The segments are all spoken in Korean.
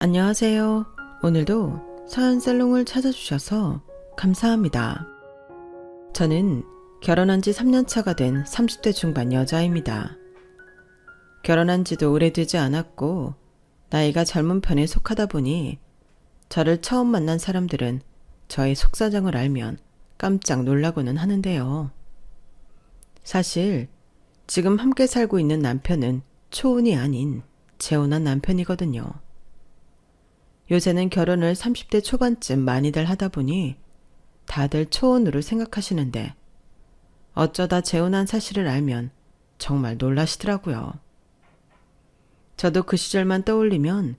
안녕하세요. 오늘도 서연살롱을 찾아주셔서 감사합니다. 저는 결혼한 지 3년 차가 된 30대 중반 여자입니다. 결혼한 지도 오래되지 않았고 나이가 젊은 편에 속하다 보니 저를 처음 만난 사람들은 저의 속사정을 알면 깜짝 놀라고는 하는데요. 사실 지금 함께 살고 있는 남편은 초혼이 아닌 재혼한 남편이거든요. 요새는 결혼을 30대 초반쯤 많이들 하다 보니 다들 초혼으로 생각하시는데 어쩌다 재혼한 사실을 알면 정말 놀라시더라고요. 저도 그 시절만 떠올리면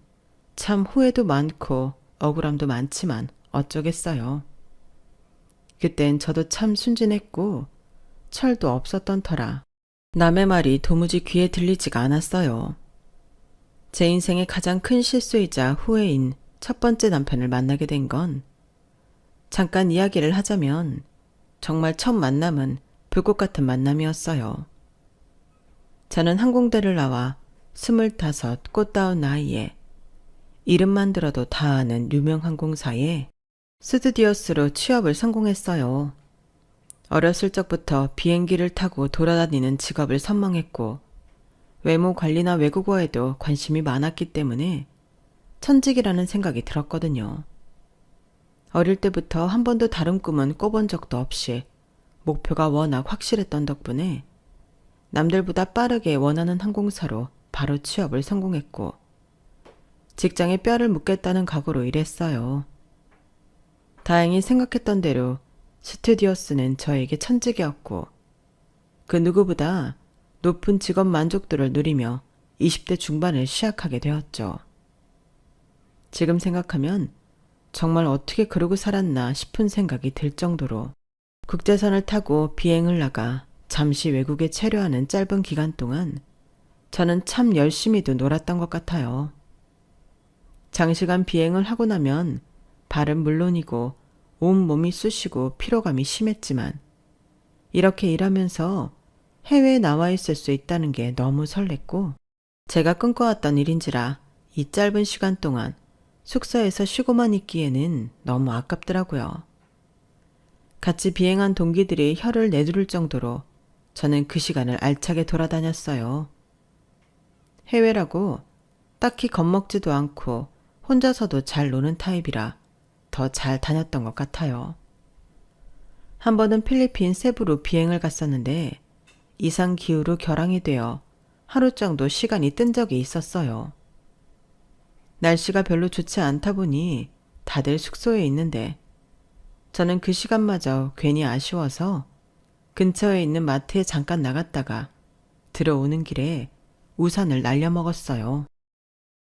참 후회도 많고 억울함도 많지만 어쩌겠어요. 그땐 저도 참 순진했고 철도 없었던 터라 남의 말이 도무지 귀에 들리지가 않았어요. 제 인생의 가장 큰 실수이자 후회인 첫 번째 남편을 만나게 된 건 잠깐 이야기를 하자면 정말 첫 만남은 불꽃 같은 만남이었어요. 저는 항공대를 나와 25 꽃다운 나이에 이름만 들어도 다 아는 유명 항공사에 스튜디오스로 취업을 성공했어요. 어렸을 적부터 비행기를 타고 돌아다니는 직업을 선망했고 외모 관리나 외국어에도 관심이 많았기 때문에 천직이라는 생각이 들었거든요. 어릴 때부터 한 번도 다른 꿈은 꿔본 적도 없이 목표가 워낙 확실했던 덕분에 남들보다 빠르게 원하는 항공사로 바로 취업을 성공했고 직장에 뼈를 묻겠다는 각오로 일했어요. 다행히 생각했던 대로 스튜디오스는 저에게 천직이었고 그 누구보다 높은 직업 만족도를 누리며 20대 중반을 시작하게 되었죠. 지금 생각하면 정말 어떻게 그러고 살았나 싶은 생각이 들 정도로 국제선을 타고 비행을 나가 잠시 외국에 체류하는 짧은 기간 동안 저는 참 열심히도 놀았던 것 같아요. 장시간 비행을 하고 나면 발은 물론이고 온몸이 쑤시고 피로감이 심했지만 이렇게 일하면서 해외에 나와 있을 수 있다는 게 너무 설렜고 제가 꿈꿔왔던 일인지라 이 짧은 시간 동안 숙소에서 쉬고만 있기에는 너무 아깝더라고요. 같이 비행한 동기들이 혀를 내두를 정도로 저는 그 시간을 알차게 돌아다녔어요. 해외라고 딱히 겁먹지도 않고 혼자서도 잘 노는 타입이라 더 잘 다녔던 것 같아요. 한 번은 필리핀 세부로 비행을 갔었는데 이상 기후로 결항이 되어 하루 정도 시간이 뜬 적이 있었어요. 날씨가 별로 좋지 않다 보니 다들 숙소에 있는데 저는 그 시간마저 괜히 아쉬워서 근처에 있는 마트에 잠깐 나갔다가 들어오는 길에 우산을 날려먹었어요.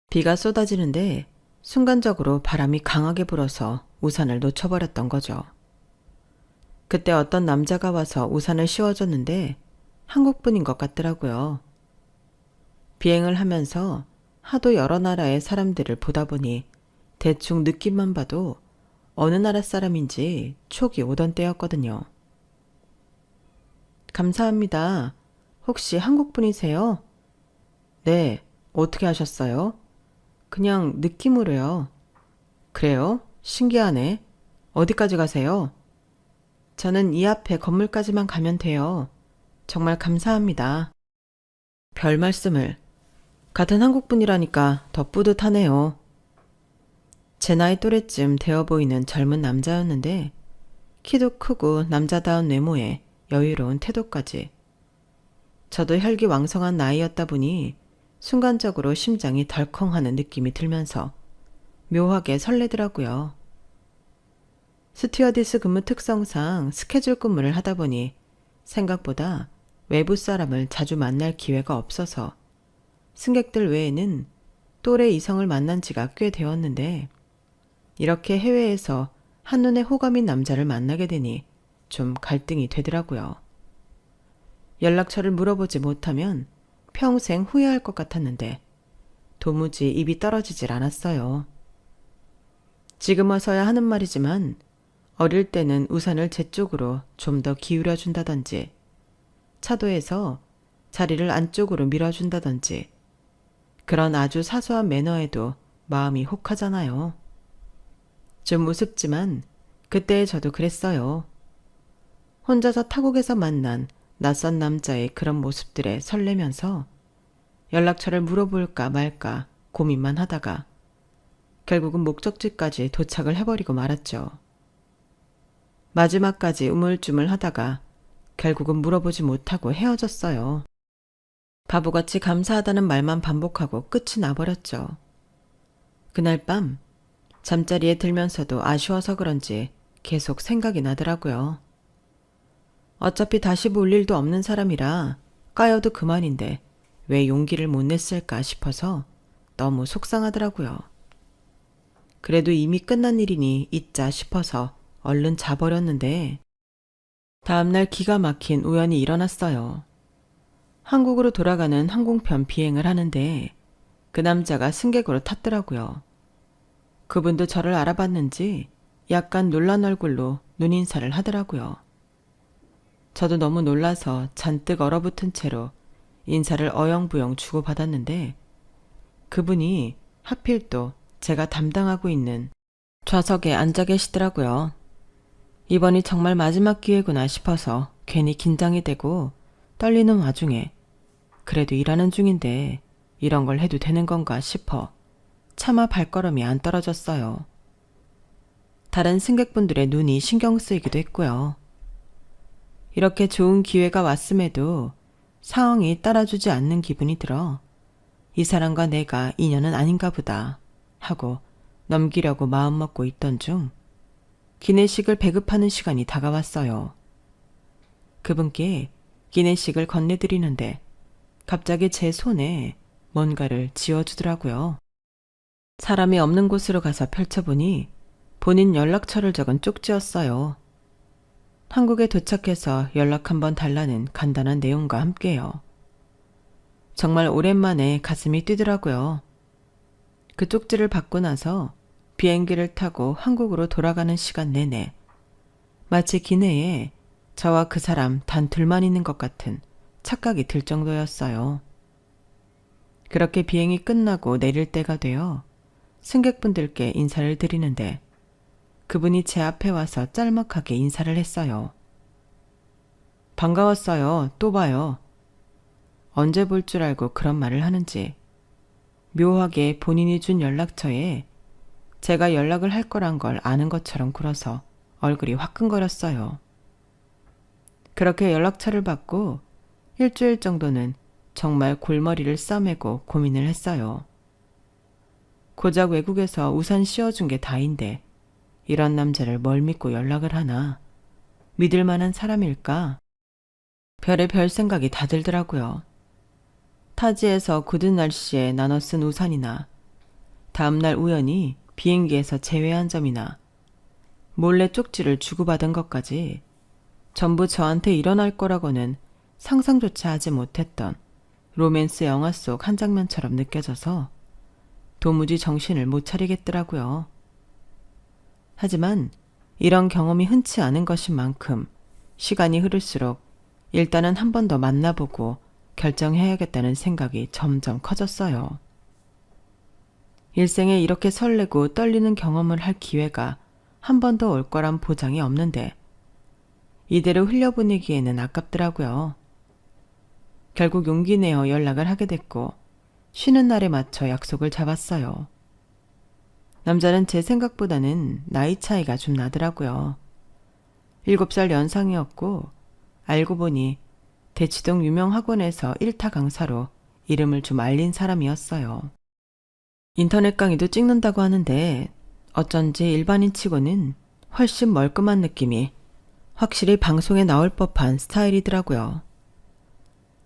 비가 쏟아지는데 순간적으로 바람이 강하게 불어서 우산을 놓쳐버렸던 거죠. 그때 어떤 남자가 와서 우산을 씌워줬는데 한국분인 것 같더라고요. 비행을 하면서 하도 여러 나라의 사람들을 보다 보니 대충 느낌만 봐도 어느 나라 사람인지 촉이 오던 때였거든요. 감사합니다. 혹시 한국분이세요? 네, 어떻게 하셨어요? 그냥 느낌으로요. 그래요? 신기하네. 어디까지 가세요? 저는 이 앞에 건물까지만 가면 돼요. 정말 감사합니다. 별 말씀을. 같은 한국분이라니까 더 뿌듯하네요. 제 나이 또래쯤 되어 보이는 젊은 남자였는데 키도 크고 남자다운 외모에 여유로운 태도까지. 저도 혈기왕성한 나이였다 보니 순간적으로 심장이 덜컹하는 느낌이 들면서 묘하게 설레더라고요. 스튜어디스 근무 특성상 스케줄 근무를 하다 보니 생각보다 외부 사람을 자주 만날 기회가 없어서 승객들 외에는 또래 이성을 만난 지가 꽤 되었는데 이렇게 해외에서 한눈에 호감인 남자를 만나게 되니 좀 갈등이 되더라고요. 연락처를 물어보지 못하면 평생 후회할 것 같았는데 도무지 입이 떨어지질 않았어요. 지금 와서야 하는 말이지만 어릴 때는 우산을 제 쪽으로 좀 더 기울여 준다든지 차도에서 자리를 안쪽으로 밀어준다든지 그런 아주 사소한 매너에도 마음이 혹하잖아요. 좀 우습지만 그때의 저도 그랬어요. 혼자서 타국에서 만난 낯선 남자의 그런 모습들에 설레면서 연락처를 물어볼까 말까 고민만 하다가 결국은 목적지까지 도착을 해버리고 말았죠. 마지막까지 우물쭈물 하다가 결국은 물어보지 못하고 헤어졌어요. 바보같이 감사하다는 말만 반복하고 끝이 나버렸죠. 그날 밤 잠자리에 들면서도 아쉬워서 그런지 계속 생각이 나더라고요. 어차피 다시 볼 일도 없는 사람이라 까여도 그만인데 왜 용기를 못 냈을까 싶어서 너무 속상하더라고요. 그래도 이미 끝난 일이니 잊자 싶어서 얼른 자버렸는데 다음날 기가 막힌 우연이 일어났어요. 한국으로 돌아가는 항공편 비행을 하는데 그 남자가 승객으로 탔더라고요. 그분도 저를 알아봤는지 약간 놀란 얼굴로 눈인사를 하더라고요. 저도 너무 놀라서 잔뜩 얼어붙은 채로 인사를 어영부영 주고받았는데 그분이 하필 또 제가 담당하고 있는 좌석에 앉아 계시더라고요. 이번이 정말 마지막 기회구나 싶어서 괜히 긴장이 되고 떨리는 와중에 그래도 일하는 중인데 이런 걸 해도 되는 건가 싶어 차마 발걸음이 안 떨어졌어요. 다른 승객분들의 눈이 신경 쓰이기도 했고요. 이렇게 좋은 기회가 왔음에도 상황이 따라주지 않는 기분이 들어 이 사람과 내가 인연은 아닌가 보다 하고 넘기려고 마음먹고 있던 중 기내식을 배급하는 시간이 다가왔어요. 그분께 기내식을 건네드리는데 갑자기 제 손에 뭔가를 쥐어주더라고요. 사람이 없는 곳으로 가서 펼쳐보니 본인 연락처를 적은 쪽지였어요. 한국에 도착해서 연락 한번 달라는 간단한 내용과 함께요. 정말 오랜만에 가슴이 뛰더라고요. 그 쪽지를 받고 나서 비행기를 타고 한국으로 돌아가는 시간 내내 마치 기내에 저와 그 사람 단 둘만 있는 것 같은 착각이 들 정도였어요. 그렇게 비행이 끝나고 내릴 때가 되어 승객분들께 인사를 드리는데 그분이 제 앞에 와서 짤막하게 인사를 했어요. 반가웠어요. 또 봐요. 언제 볼 줄 알고 그런 말을 하는지 묘하게 본인이 준 연락처에 제가 연락을 할 거란 걸 아는 것처럼 굴어서 얼굴이 화끈거렸어요. 그렇게 연락처를 받고 일주일 정도는 정말 골머리를 싸매고 고민을 했어요. 고작 외국에서 우산 씌워준 게 다인데 이런 남자를 뭘 믿고 연락을 하나? 믿을 만한 사람일까? 별의별 생각이 다 들더라고요. 타지에서 굳은 날씨에 나눠 쓴 우산이나 다음날 우연히 비행기에서 제외한 점이나 몰래 쪽지를 주고받은 것까지 전부 저한테 일어날 거라고는 상상조차 하지 못했던 로맨스 영화 속 한 장면처럼 느껴져서 도무지 정신을 못 차리겠더라고요. 하지만 이런 경험이 흔치 않은 것인 만큼 시간이 흐를수록 일단은 한 번 더 만나보고 결정해야겠다는 생각이 점점 커졌어요. 일생에 이렇게 설레고 떨리는 경험을 할 기회가 한 번 더 올 거란 보장이 없는데 이대로 흘려보내기에는 아깝더라고요. 결국 용기 내어 연락을 하게 됐고 쉬는 날에 맞춰 약속을 잡았어요. 남자는 제 생각보다는 나이 차이가 좀 나더라고요. 7살 연상이었고 알고 보니 대치동 유명 학원에서 1타 강사로 이름을 좀 알린 사람이었어요. 인터넷 강의도 찍는다고 하는데 어쩐지 일반인 치고는 훨씬 멀끔한 느낌이 확실히 방송에 나올 법한 스타일이더라고요.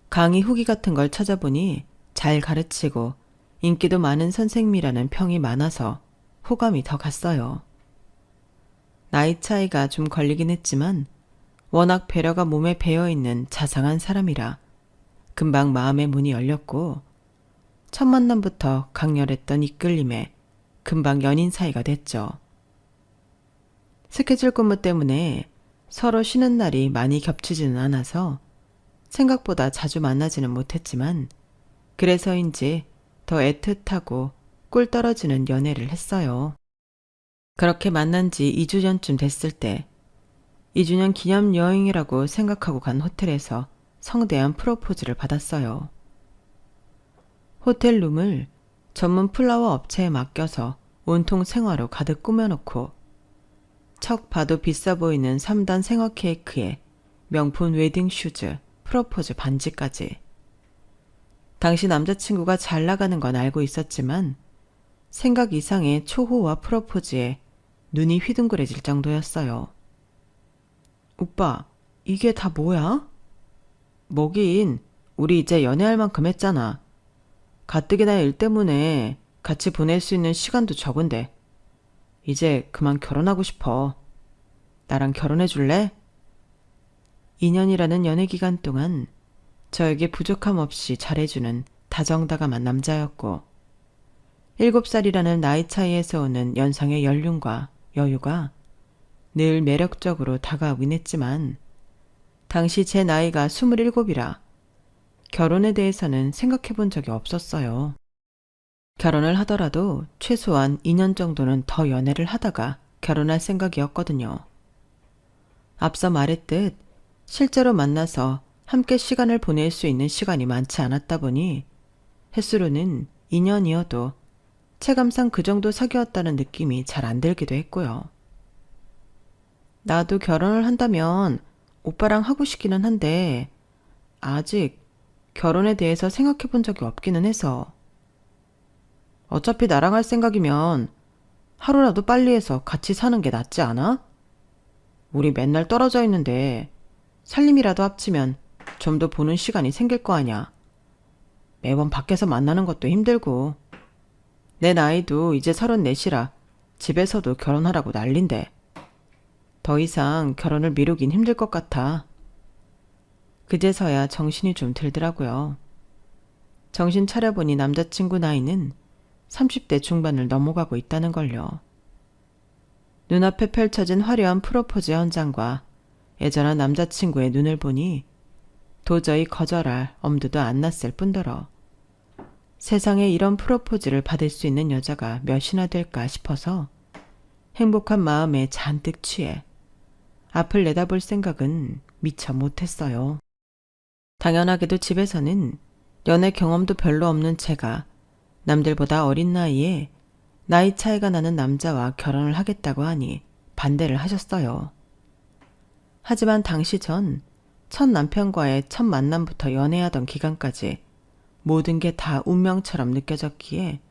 강의 후기 같은 걸 찾아보니 잘 가르치고 인기도 많은 선생님이라는 평이 많아서 호감이 더 갔어요. 나이 차이가 좀 걸리긴 했지만 워낙 배려가 몸에 배어있는 자상한 사람이라 금방 마음의 문이 열렸고 첫 만남부터 강렬했던 이끌림에 금방 연인 사이가 됐죠. 스케줄 근무 때문에 서로 쉬는 날이 많이 겹치지는 않아서 생각보다 자주 만나지는 못했지만 그래서인지 더 애틋하고 꿀 떨어지는 연애를 했어요. 그렇게 만난 지 2주 전쯤 됐을 때 2주년 기념 여행이라고 생각하고 간 호텔에서 성대한 프로포즈를 받았어요. 호텔 룸을 전문 플라워 업체에 맡겨서 온통 생화로 가득 꾸며놓고 척 봐도 비싸 보이는 3단 생화 케이크에 명품 웨딩 슈즈, 프로포즈 반지까지. 당시 남자친구가 잘 나가는 건 알고 있었지만 생각 이상의 초호화 프로포즈에 눈이 휘둥그레질 정도였어요. 오빠, 이게 다 뭐야? 뭐긴, 우리 이제 연애할 만큼 했잖아. 가뜩이나 일 때문에 같이 보낼 수 있는 시간도 적은데 이제 그만 결혼하고 싶어. 나랑 결혼해 줄래? 2년이라는 연애 기간 동안 저에게 부족함 없이 잘해주는 다정다감한 남자였고 7살이라는 나이 차이에서 오는 연상의 연륜과 여유가 늘 매력적으로 다가오긴 했지만 당시 제 나이가 27이라 결혼에 대해서는 생각해 본 적이 없었어요. 결혼을 하더라도 최소한 2년 정도는 더 연애를 하다가 결혼할 생각이었거든요. 앞서 말했듯 실제로 만나서 함께 시간을 보낼 수 있는 시간이 많지 않았다 보니 횟수로는 2년이어도 체감상 그 정도 사귀었다는 느낌이 잘 안 들기도 했고요. 나도 결혼을 한다면 오빠랑 하고 싶기는 한데 아직 결혼에 대해서 생각해 본 적이 없기는 해서. 어차피 나랑 할 생각이면 하루라도 빨리 해서 같이 사는 게 낫지 않아? 우리 맨날 떨어져 있는데 살림이라도 합치면 좀 더 보는 시간이 생길 거 아냐. 매번 밖에서 만나는 것도 힘들고. 내 나이도 이제 34이라 집에서도 결혼하라고 난린데 더 이상 결혼을 미루긴 힘들 것 같아. 그제서야 정신이 좀 들더라고요. 정신 차려보니 남자친구 나이는 30대 중반을 넘어가고 있다는 걸요. 눈앞에 펼쳐진 화려한 프로포즈 현장과 애절한 남자친구의 눈을 보니 도저히 거절할 엄두도 안 났을 뿐더러 세상에 이런 프로포즈를 받을 수 있는 여자가 몇이나 될까 싶어서 행복한 마음에 잔뜩 취해 앞을 내다볼 생각은 미처 못했어요. 당연하게도 집에서는 연애 경험도 별로 없는 제가 남들보다 어린 나이에 나이 차이가 나는 남자와 결혼을 하겠다고 하니 반대를 하셨어요. 하지만 당시 전 첫 남편과의 첫 만남부터 연애하던 기간까지 모든 게 다 운명처럼 느껴졌기에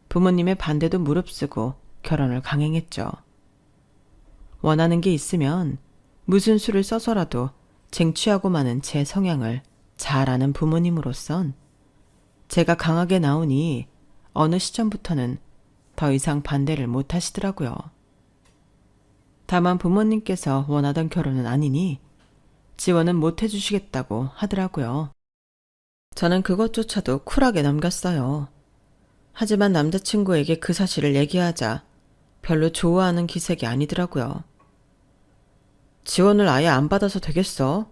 부모님의 반대도 무릅쓰고 결혼을 강행했죠. 원하는 게 있으면 무슨 수를 써서라도 쟁취하고 마는 제 성향을 잘 아는 부모님으로선 제가 강하게 나오니 어느 시점부터는 더 이상 반대를 못 하시더라고요. 다만 부모님께서 원하던 결혼은 아니니 지원은 못 해주시겠다고 하더라고요. 저는 그것조차도 쿨하게 넘겼어요. 하지만 남자친구에게 그 사실을 얘기하자 별로 좋아하는 기색이 아니더라고요. 지원을 아예 안 받아서 되겠어?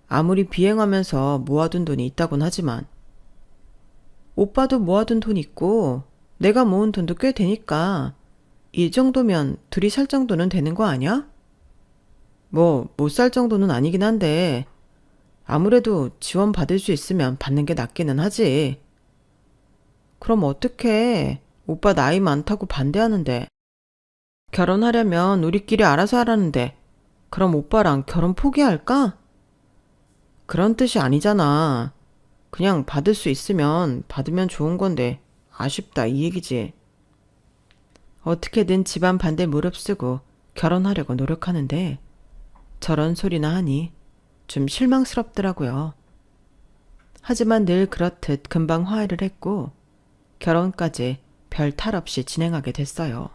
아무리 비행하면서 모아둔 돈이 있다곤 하지만. 오빠도 모아둔 돈 있고 내가 모은 돈도 꽤 되니까 이 정도면 둘이 살 정도는 되는 거 아니야? 뭐 못 살 정도는 아니긴 한데 아무래도 지원 받을 수 있으면 받는 게 낫기는 하지. 그럼 어떡해. 오빠 나이 많다고 반대하는데. 결혼하려면 우리끼리 알아서 하라는데 그럼 오빠랑 결혼 포기할까? 그런 뜻이 아니잖아. 그냥 받을 수 있으면 받으면 좋은 건데 아쉽다 이 얘기지. 어떻게든 집안 반대 무릅쓰고 결혼하려고 노력하는데 저런 소리나 하니 좀 실망스럽더라고요. 하지만 늘 그렇듯 금방 화해를 했고 결혼까지 별 탈 없이 진행하게 됐어요.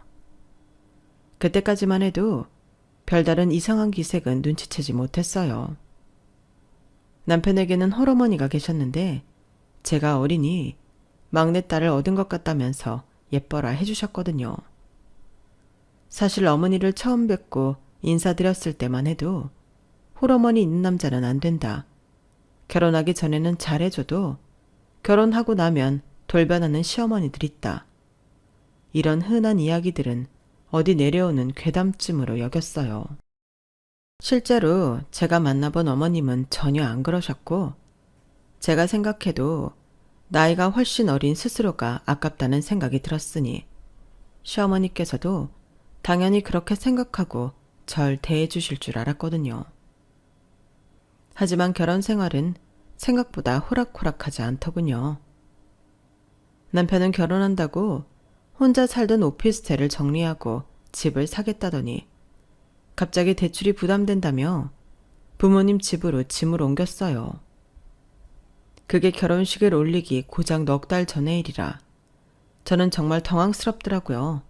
그때까지만 해도 별다른 이상한 기색은 눈치채지 못했어요. 남편에게는 홀어머니가 계셨는데 제가 어리니 막내딸을 얻은 것 같다면서 예뻐라 해주셨거든요. 사실 어머니를 처음 뵙고 인사드렸을 때만 해도 홀어머니 있는 남자는 안 된다. 결혼하기 전에는 잘해줘도 결혼하고 나면 돌변하는 시어머니들 있다. 이런 흔한 이야기들은 어디 내려오는 괴담쯤으로 여겼어요. 실제로 제가 만나본 어머님은 전혀 안 그러셨고, 제가 생각해도 나이가 훨씬 어린 스스로가 아깝다는 생각이 들었으니 시어머니께서도 당연히 그렇게 생각하고 절 대해 주실 줄 알았거든요. 하지만 결혼 생활은 생각보다 호락호락하지 않더군요. 남편은 결혼한다고 혼자 살던 오피스텔을 정리하고 집을 사겠다더니 갑자기 대출이 부담된다며 부모님 집으로 짐을 옮겼어요. 그게 결혼식을 올리기 고작 넉 달 전의 일이라 저는 정말 당황스럽더라고요.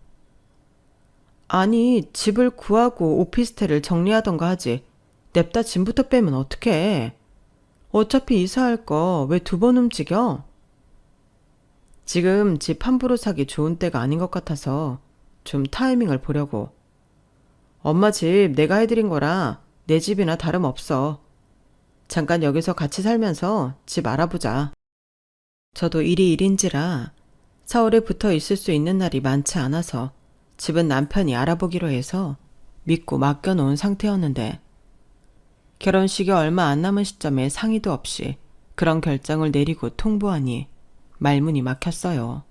아니, 집을 구하고 오피스텔을 정리하던가 하지. 냅다 짐부터 빼면 어떡해. 어차피 이사할 거 왜 두 번 움직여? 지금 집 함부로 사기 좋은 때가 아닌 것 같아서 좀 타이밍을 보려고. 엄마 집 내가 해드린 거라 내 집이나 다름없어. 잠깐 여기서 같이 살면서 집 알아보자. 저도 일이 일인지라 서울에 붙어 있을 수 있는 날이 많지 않아서 집은 남편이 알아보기로 해서 믿고 맡겨놓은 상태였는데, 결혼식이 얼마 안 남은 시점에 상의도 없이 그런 결정을 내리고 통보하니 말문이 막혔어요.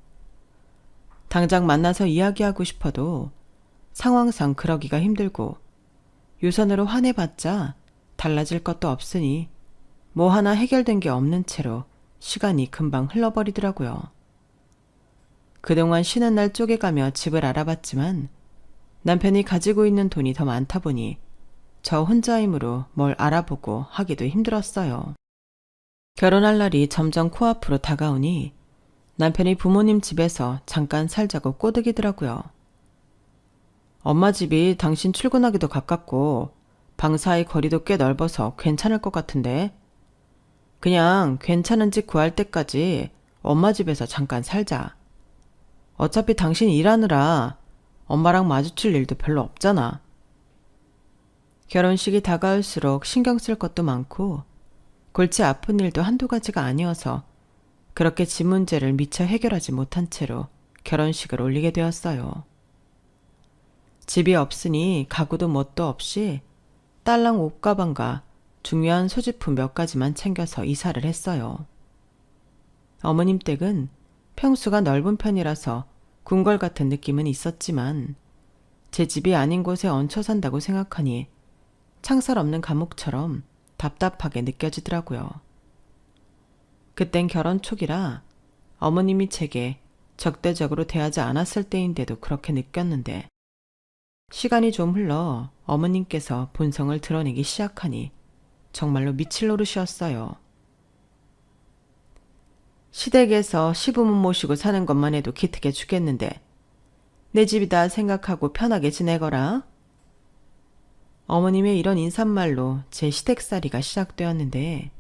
당장 만나서 이야기하고 싶어도 상황상 그러기가 힘들고, 유선으로 화내봤자 달라질 것도 없으니 뭐 하나 해결된 게 없는 채로 시간이 금방 흘러버리더라고요. 그동안 쉬는 날 쪼개가며 집을 알아봤지만 남편이 가지고 있는 돈이 더 많다 보니 저 혼자이므로 뭘 알아보고 하기도 힘들었어요. 결혼할 날이 점점 코앞으로 다가오니 남편이 부모님 집에서 잠깐 살자고 꼬드기더라고요. 엄마 집이 당신 출근하기도 가깝고 방 사이 거리도 꽤 넓어서 괜찮을 것 같은데, 그냥 괜찮은 집 구할 때까지 엄마 집에서 잠깐 살자. 어차피 당신 일하느라 엄마랑 마주칠 일도 별로 없잖아. 결혼식이 다가올수록 신경 쓸 것도 많고 골치 아픈 일도 한두 가지가 아니어서 그렇게 집 문제를 미처 해결하지 못한 채로 결혼식을 올리게 되었어요. 집이 없으니 가구도 뭣도 없이 딸랑 옷가방과 중요한 소지품 몇 가지만 챙겨서 이사를 했어요. 어머님 댁은 평수가 넓은 편이라서 궁궐 같은 느낌은 있었지만 제 집이 아닌 곳에 얹혀 산다고 생각하니 창살 없는 감옥처럼 답답하게 느껴지더라고요. 그땐 결혼 초기라 어머님이 제게 적대적으로 대하지 않았을 때인데도 그렇게 느꼈는데, 시간이 좀 흘러 어머님께서 본성을 드러내기 시작하니 정말로 미칠 노릇이었어요. 시댁에서 시부모 모시고 사는 것만 해도 기특해 죽겠는데 내 집이다 생각하고 편하게 지내거라. 어머님의 이런 인사말로 제 시댁살이가 시작되었는데,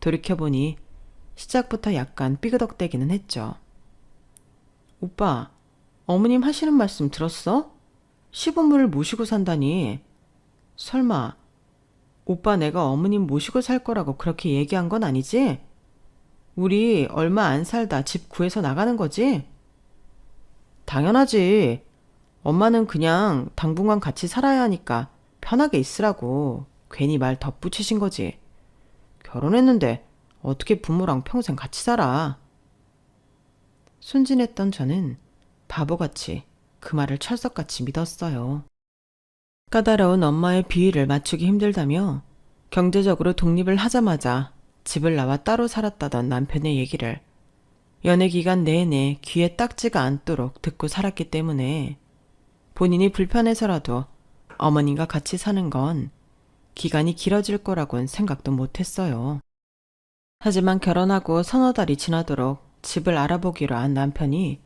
돌이켜보니 시작부터 약간 삐그덕대기는 했죠. 오빠, 어머님 하시는 말씀 들었어? 시부모를 모시고 산다니. 설마 오빠 내가 어머님 모시고 살 거라고 그렇게 얘기한 건 아니지? 우리 얼마 안 살다 집 구해서 나가는 거지? 당연하지. 엄마는 그냥 당분간 같이 살아야 하니까 편하게 있으라고 괜히 말 덧붙이신 거지. 결혼했는데 어떻게 부모랑 평생 같이 살아? 순진했던 저는 바보같이 그 말을 철석같이 믿었어요. 까다로운 엄마의 비위를 맞추기 힘들다며 경제적으로 독립을 하자마자 집을 나와 따로 살았다던 남편의 얘기를 연애 기간 내내 귀에 딱지가 않도록 듣고 살았기 때문에 본인이 불편해서라도 어머님과 같이 사는 건 기간이 길어질 거라고는 생각도 못했어요. 하지만 결혼하고 서너 달이 지나도록 집을 알아보기로 한 남편이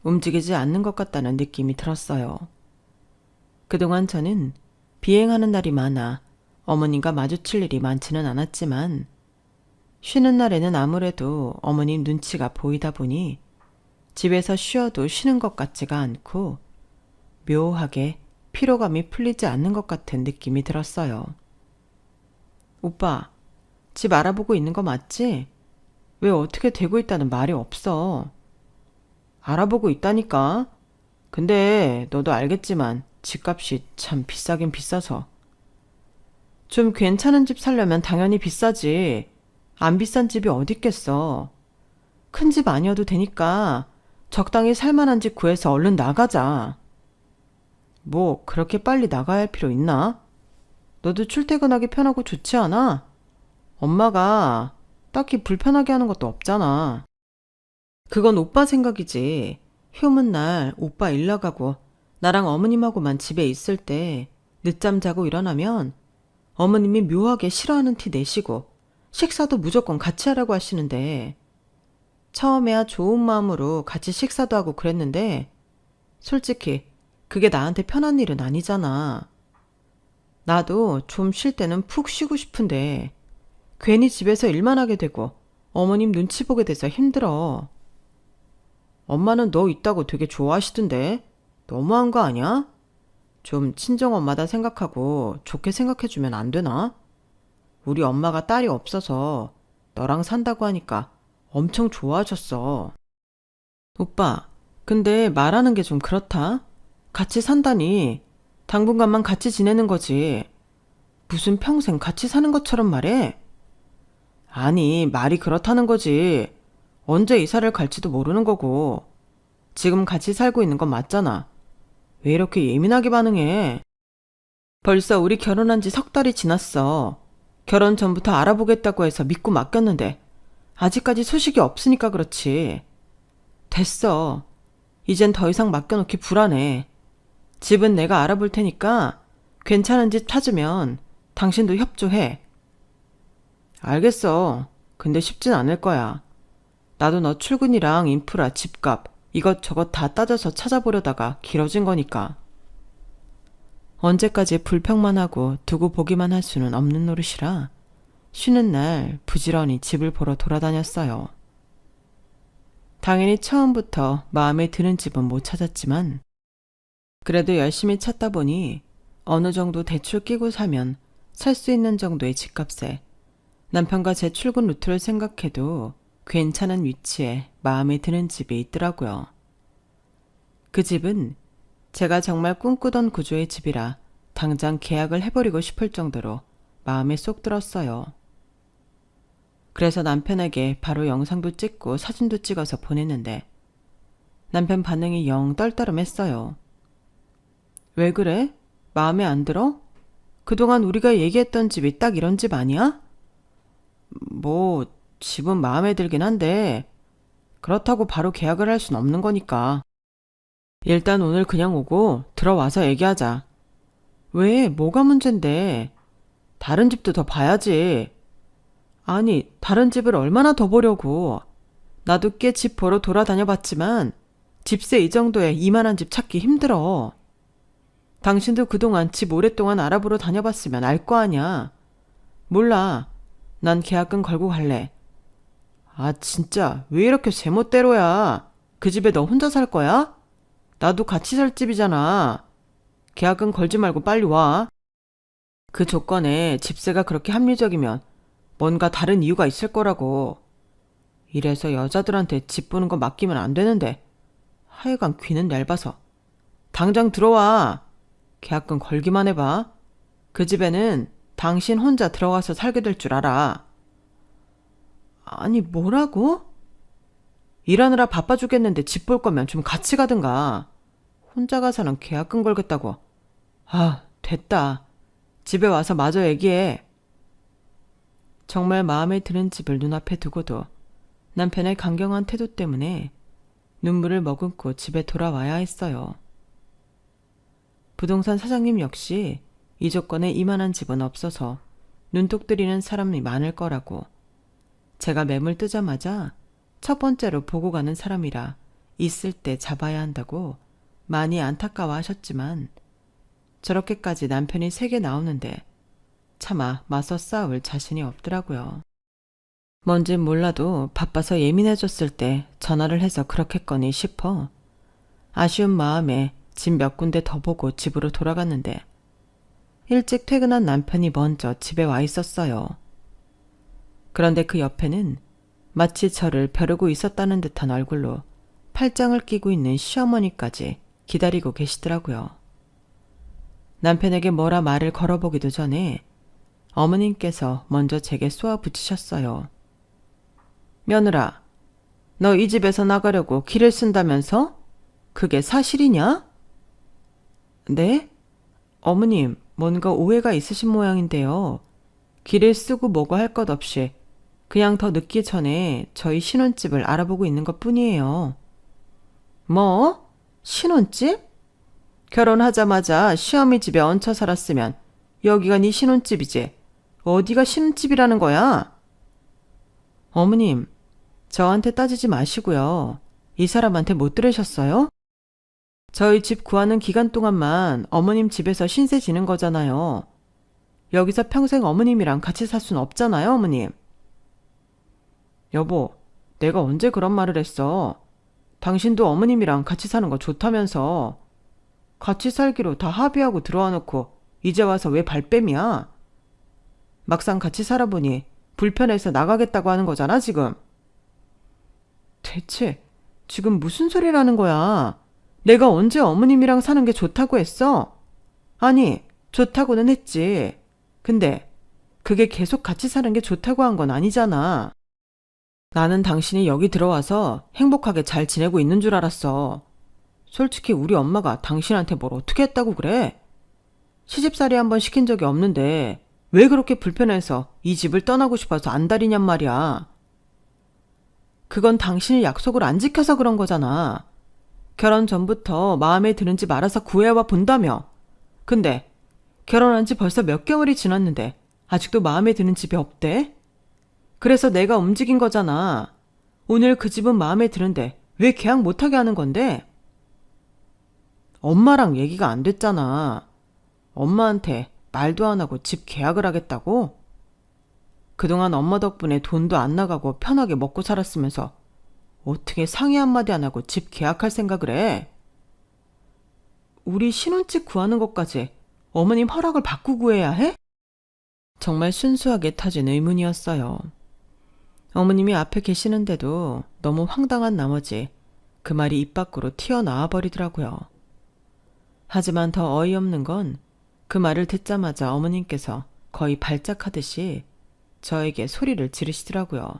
움직이지 않는 것 같다는 느낌이 들었어요. 그동안 저는 비행하는 날이 많아 어머님과 마주칠 일이 많지는 않았지만 쉬는 날에는 아무래도 어머님 눈치가 보이다 보니 집에서 쉬어도 쉬는 것 같지가 않고 묘하게 피로감이 풀리지 않는 것 같은 느낌이 들었어요. 오빠, 집 알아보고 있는 거 맞지? 왜 어떻게 되고 있다는 말이 없어? 알아보고 있다니까? 근데 너도 알겠지만 집값이 참 비싸긴 비싸서. 좀 괜찮은 집 살려면 당연히 비싸지. 안 비싼 집이 어딨겠어. 큰 집 아니어도 되니까 적당히 살만한 집 구해서 얼른 나가자. 뭐 그렇게 빨리 나가야 할 필요 있나? 너도 출퇴근하기 편하고 좋지 않아? 엄마가 딱히 불편하게 하는 것도 없잖아. 그건 오빠 생각이지. 휴무 날 오빠 일 나가고 나랑 어머님하고만 집에 있을 때 늦잠 자고 일어나면 어머님이 묘하게 싫어하는 티 내시고 식사도 무조건 같이 하라고 하시는데 처음에야 좋은 마음으로 같이 식사도 하고 그랬는데 솔직히 그게 나한테 편한 일은 아니잖아. 나도 좀 쉴 때는 푹 쉬고 싶은데 괜히 집에서 일만 하게 되고 어머님 눈치 보게 돼서 힘들어. 엄마는 너 있다고 되게 좋아하시던데 너무한 거 아니야? 좀 친정엄마다 생각하고 좋게 생각해주면 안 되나? 우리 엄마가 딸이 없어서 너랑 산다고 하니까 엄청 좋아하셨어. 오빠, 근데 말하는 게 좀 그렇다? 같이 산다니 당분간만 같이 지내는 거지. 무슨 평생 같이 사는 것처럼 말해? 아니, 말이 그렇다는 거지. 언제 이사를 갈지도 모르는 거고. 지금 같이 살고 있는 건 맞잖아. 왜 이렇게 예민하게 반응해? 벌써 우리 결혼한 지 석 달이 지났어. 결혼 전부터 알아보겠다고 해서 믿고 맡겼는데 아직까지 소식이 없으니까 그렇지. 됐어. 이젠 더 이상 맡겨놓기 불안해. 집은 내가 알아볼 테니까 괜찮은 집 찾으면 당신도 협조해. 알겠어. 근데 쉽진 않을 거야. 나도 너 출근이랑 인프라, 집값 이것저것 다 따져서 찾아보려다가 길어진 거니까. 언제까지 불평만 하고 두고 보기만 할 수는 없는 노릇이라 쉬는 날 부지런히 집을 보러 돌아다녔어요. 당연히 처음부터 마음에 드는 집은 못 찾았지만 그래도 열심히 찾다 보니 어느 정도 대출 끼고 사면 살 수 있는 정도의 집값에 남편과 제 출근 루트를 생각해도 괜찮은 위치에 마음에 드는 집이 있더라고요. 그 집은 제가 정말 꿈꾸던 구조의 집이라 당장 계약을 해버리고 싶을 정도로 마음에 쏙 들었어요. 그래서 남편에게 바로 영상도 찍고 사진도 찍어서 보냈는데 남편 반응이 영 떨떠름했어요. 왜 그래? 마음에 안 들어? 그동안 우리가 얘기했던 집이 딱 이런 집 아니야? 뭐 집은 마음에 들긴 한데 그렇다고 바로 계약을 할 순 없는 거니까. 일단 오늘 그냥 오고 들어와서 얘기하자. 왜? 뭐가 문젠데? 다른 집도 더 봐야지. 아니, 다른 집을 얼마나 더 보려고. 나도 꽤 집 보러 돌아다녀 봤지만 집세 이 정도에 이만한 집 찾기 힘들어. 당신도 그동안 집 오랫동안 알아보러 다녀봤으면 알 거 아냐. 몰라. 난 계약금 걸고 갈래. 아, 진짜 왜 이렇게 제멋대로야. 그 집에 너 혼자 살 거야? 나도 같이 살 집이잖아. 계약금 걸지 말고 빨리 와. 그 조건에 집세가 그렇게 합리적이면 뭔가 다른 이유가 있을 거라고. 이래서 여자들한테 집 보는 거 맡기면 안 되는데 하여간 귀는 얇아서. 당장 들어와. 계약금 걸기만 해봐. 그 집에는 당신 혼자 들어가서 살게 될 줄 알아. 아니, 뭐라고? 일하느라 바빠 죽겠는데 집 볼 거면 좀 같이 가든가. 혼자 가서는 계약금 걸겠다고. 아, 됐다. 집에 와서 마저 얘기해. 정말 마음에 드는 집을 눈앞에 두고도 남편의 강경한 태도 때문에 눈물을 머금고 집에 돌아와야 했어요. 부동산 사장님 역시 이 조건에 이만한 집은 없어서 눈독 들이는 사람이 많을 거라고. 제가 매물 뜨자마자 첫 번째로 보고 가는 사람이라 있을 때 잡아야 한다고 많이 안타까워 하셨지만 저렇게까지 남편이 세게 나오는데 차마 맞서 싸울 자신이 없더라고요. 뭔진 몰라도 바빠서 예민해졌을 때 전화를 해서 그렇겠거니 싶어 아쉬운 마음에 집 몇 군데 더 보고 집으로 돌아갔는데 일찍 퇴근한 남편이 먼저 집에 와 있었어요. 그런데 그 옆에는 마치 저를 벼르고 있었다는 듯한 얼굴로 팔짱을 끼고 있는 시어머니까지 기다리고 계시더라고요. 남편에게 뭐라 말을 걸어보기도 전에 어머님께서 먼저 제게 쏘아 붙이셨어요. 며느라, 너 이 집에서 나가려고 길을 쓴다면서? 그게 사실이냐? 네? 어머님, 뭔가 오해가 있으신 모양인데요. 길을 쓰고 뭐고 할 것 없이 그냥 더 늦기 전에 저희 신혼집을 알아보고 있는 것 뿐이에요. 뭐? 신혼집? 결혼하자마자 시어미 집에 얹혀 살았으면 여기가 네 신혼집이지. 어디가 신혼집이라는 거야? 어머님, 저한테 따지지 마시고요. 이 사람한테 못 들으셨어요? 저희 집 구하는 기간 동안만 어머님 집에서 신세 지는 거잖아요. 여기서 평생 어머님이랑 같이 살 순 없잖아요, 어머님. 여보, 내가 언제 그런 말을 했어? 당신도 어머님이랑 같이 사는 거 좋다면서. 같이 살기로 다 합의하고 들어와 놓고 이제 와서 왜 발뺌이야? 막상 같이 살아보니 불편해서 나가겠다고 하는 거잖아, 지금. 대체 지금 무슨 소리라는 거야? 내가 언제 어머님이랑 사는 게 좋다고 했어? 아니, 좋다고는 했지. 근데 그게 계속 같이 사는 게 좋다고 한 건 아니잖아. 나는 당신이 여기 들어와서 행복하게 잘 지내고 있는 줄 알았어. 솔직히 우리 엄마가 당신한테 뭘 어떻게 했다고 그래? 시집살이 한번 시킨 적이 없는데 왜 그렇게 불편해서 이 집을 떠나고 싶어서 안달이냔 말이야. 그건 당신이 약속을 안 지켜서 그런 거잖아. 결혼 전부터 마음에 드는지 말아서 구해와 본다며. 근데 결혼한 지 벌써 몇 개월이 지났는데 아직도 마음에 드는 집이 없대? 그래서 내가 움직인 거잖아. 오늘 그 집은 마음에 드는데 왜 계약 못하게 하는 건데? 엄마랑 얘기가 안 됐잖아. 엄마한테 말도 안 하고 집 계약을 하겠다고? 그동안 엄마 덕분에 돈도 안 나가고 편하게 먹고 살았으면서 어떻게 상의 한마디 안 하고 집 계약할 생각을 해? 우리 신혼집 구하는 것까지 어머님 허락을 받고 구해야 해? 정말 순수하게 터진 의문이었어요. 어머님이 앞에 계시는데도 너무 황당한 나머지 그 말이 입 밖으로 튀어나와 버리더라고요. 하지만 더 어이없는 건 그 말을 듣자마자 어머님께서 거의 발작하듯이 저에게 소리를 지르시더라고요.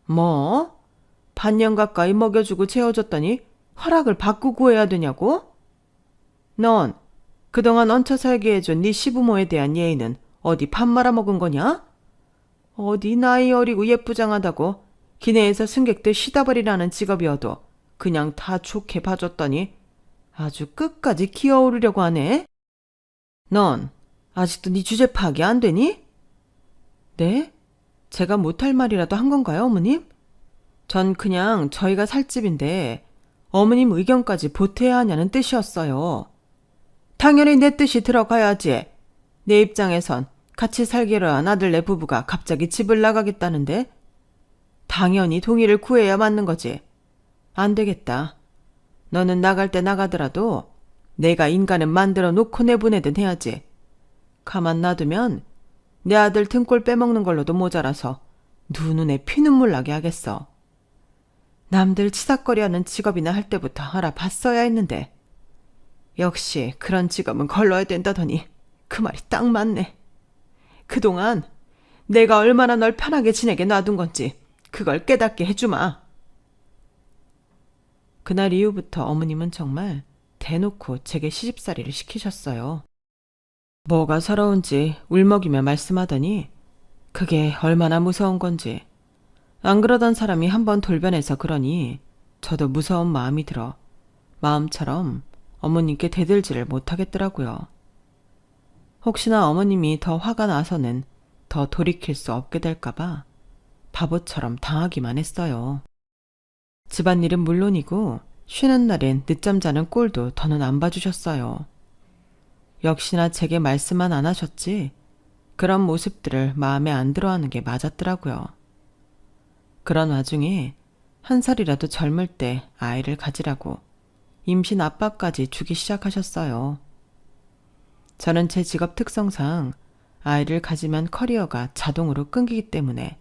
뭐? 반년 가까이 먹여주고 재워줬더니 허락을 받고 구해야 되냐고? 넌 그동안 얹혀 살게 해준 네 시부모에 대한 예의는 어디 밥 말아먹은 거냐? 어디 나이 어리고 예쁘장하다고 기내에서 승객들 시다버리라는 직업이어도 그냥 다 좋게 봐줬더니 아주 끝까지 기어오르려고 하네? 넌 아직도 네 주제 파악이 안 되니? 네? 제가 못할 말이라도 한 건가요, 어머님? 전 그냥 저희가 살 집인데 어머님 의견까지 보태야 하냐는 뜻이었어요. 당연히 내 뜻이 들어가야지. 내 입장에선 같이 살기로 한 아들네 부부가 갑자기 집을 나가겠다는데 당연히 동의를 구해야 맞는 거지. 안 되겠다. 너는 나갈 때 나가더라도 내가 인간은 만들어 놓고 내보내든 해야지. 가만 놔두면 내 아들 등골 빼먹는 걸로도 모자라서 눈에 피눈물 나게 하겠어. 남들 치삭거리하는 직업이나 할 때부터 알아봤어야 했는데 역시 그런 직업은 걸러야 된다더니 그 말이 딱 맞네. 그동안 내가 얼마나 널 편하게 지내게 놔둔 건지 그걸 깨닫게 해주마. 그날 이후부터 어머님은 정말 대놓고 제게 시집살이를 시키셨어요. 뭐가 서러운지 울먹이며 말씀하더니 그게 얼마나 무서운 건지. 안 그러던 사람이 한번 돌변해서 그러니 저도 무서운 마음이 들어 마음처럼 어머님께 대들지를 못하겠더라고요. 혹시나 어머님이 더 화가 나서는 더 돌이킬 수 없게 될까봐 바보처럼 당하기만 했어요. 집안일은 물론이고 쉬는 날엔 늦잠 자는 꼴도 더는 안 봐주셨어요. 역시나 제게 말씀만 안 하셨지 그런 모습들을 마음에 안 들어하는 게 맞았더라고요. 그런 와중에 한 살이라도 젊을 때 아이를 가지라고 임신 압박까지 주기 시작하셨어요. 저는 제 직업 특성상 아이를 가지면 커리어가 자동으로 끊기기 때문에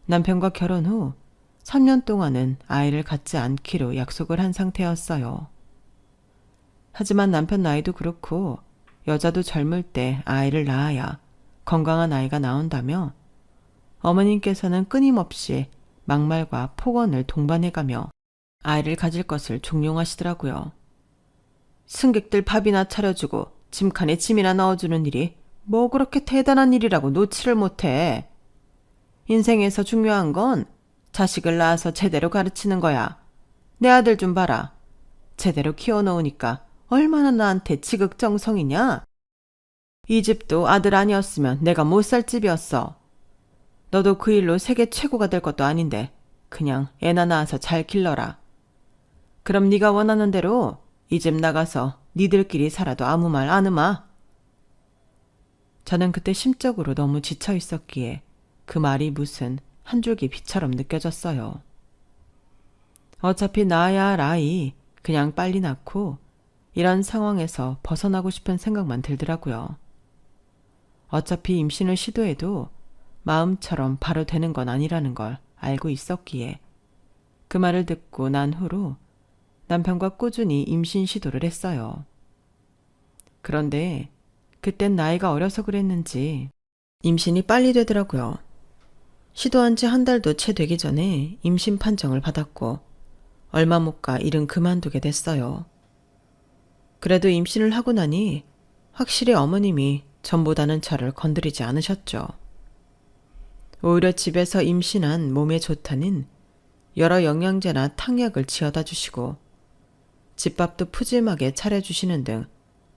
남편과 결혼 후 3년 동안은 아이를 갖지 않기로 약속을 한 상태였어요. 하지만 남편 나이도 그렇고 여자도 젊을 때 아이를 낳아야 건강한 아이가 나온다며 어머님께서는 끊임없이 막말과 폭언을 동반해가며 아이를 가질 것을 종용하시더라고요. 승객들 밥이나 차려주고 짐칸에 짐이나 넣어주는 일이 뭐 그렇게 대단한 일이라고 놓지를 못해. 인생에서 중요한 건 자식을 낳아서 제대로 가르치는 거야. 내 아들 좀 봐라. 제대로 키워놓으니까 얼마나 나한테 지극정성이냐? 이 집도 아들 아니었으면 내가 못 살 집이었어. 너도 그 일로 세계 최고가 될 것도 아닌데 그냥 애나 낳아서 잘 길러라. 그럼 네가 원하는 대로 이 집 나가서 니들끼리 살아도 아무 말 안 음아. 저는 그때 심적으로 너무 지쳐 있었기에 그 말이 무슨 한 줄기 비처럼 느껴졌어요. 어차피 낳아야 할 아이 그냥 빨리 낳고 이런 상황에서 벗어나고 싶은 생각만 들더라고요. 어차피 임신을 시도해도 마음처럼 바로 되는 건 아니라는 걸 알고 있었기에 그 말을 듣고 난 후로 남편과 꾸준히 임신 시도를 했어요. 그런데 그땐 나이가 어려서 그랬는지 임신이 빨리 되더라고요. 시도한 지 한 달도 채 되기 전에 임신 판정을 받았고 얼마 못 가 일은 그만두게 됐어요. 그래도 임신을 하고 나니 확실히 어머님이 전보다는 저를 건드리지 않으셨죠. 오히려 집에서 임신한 몸에 좋다는 여러 영양제나 탕약을 지어다 주시고 집밥도 푸짐하게 차려주시는 등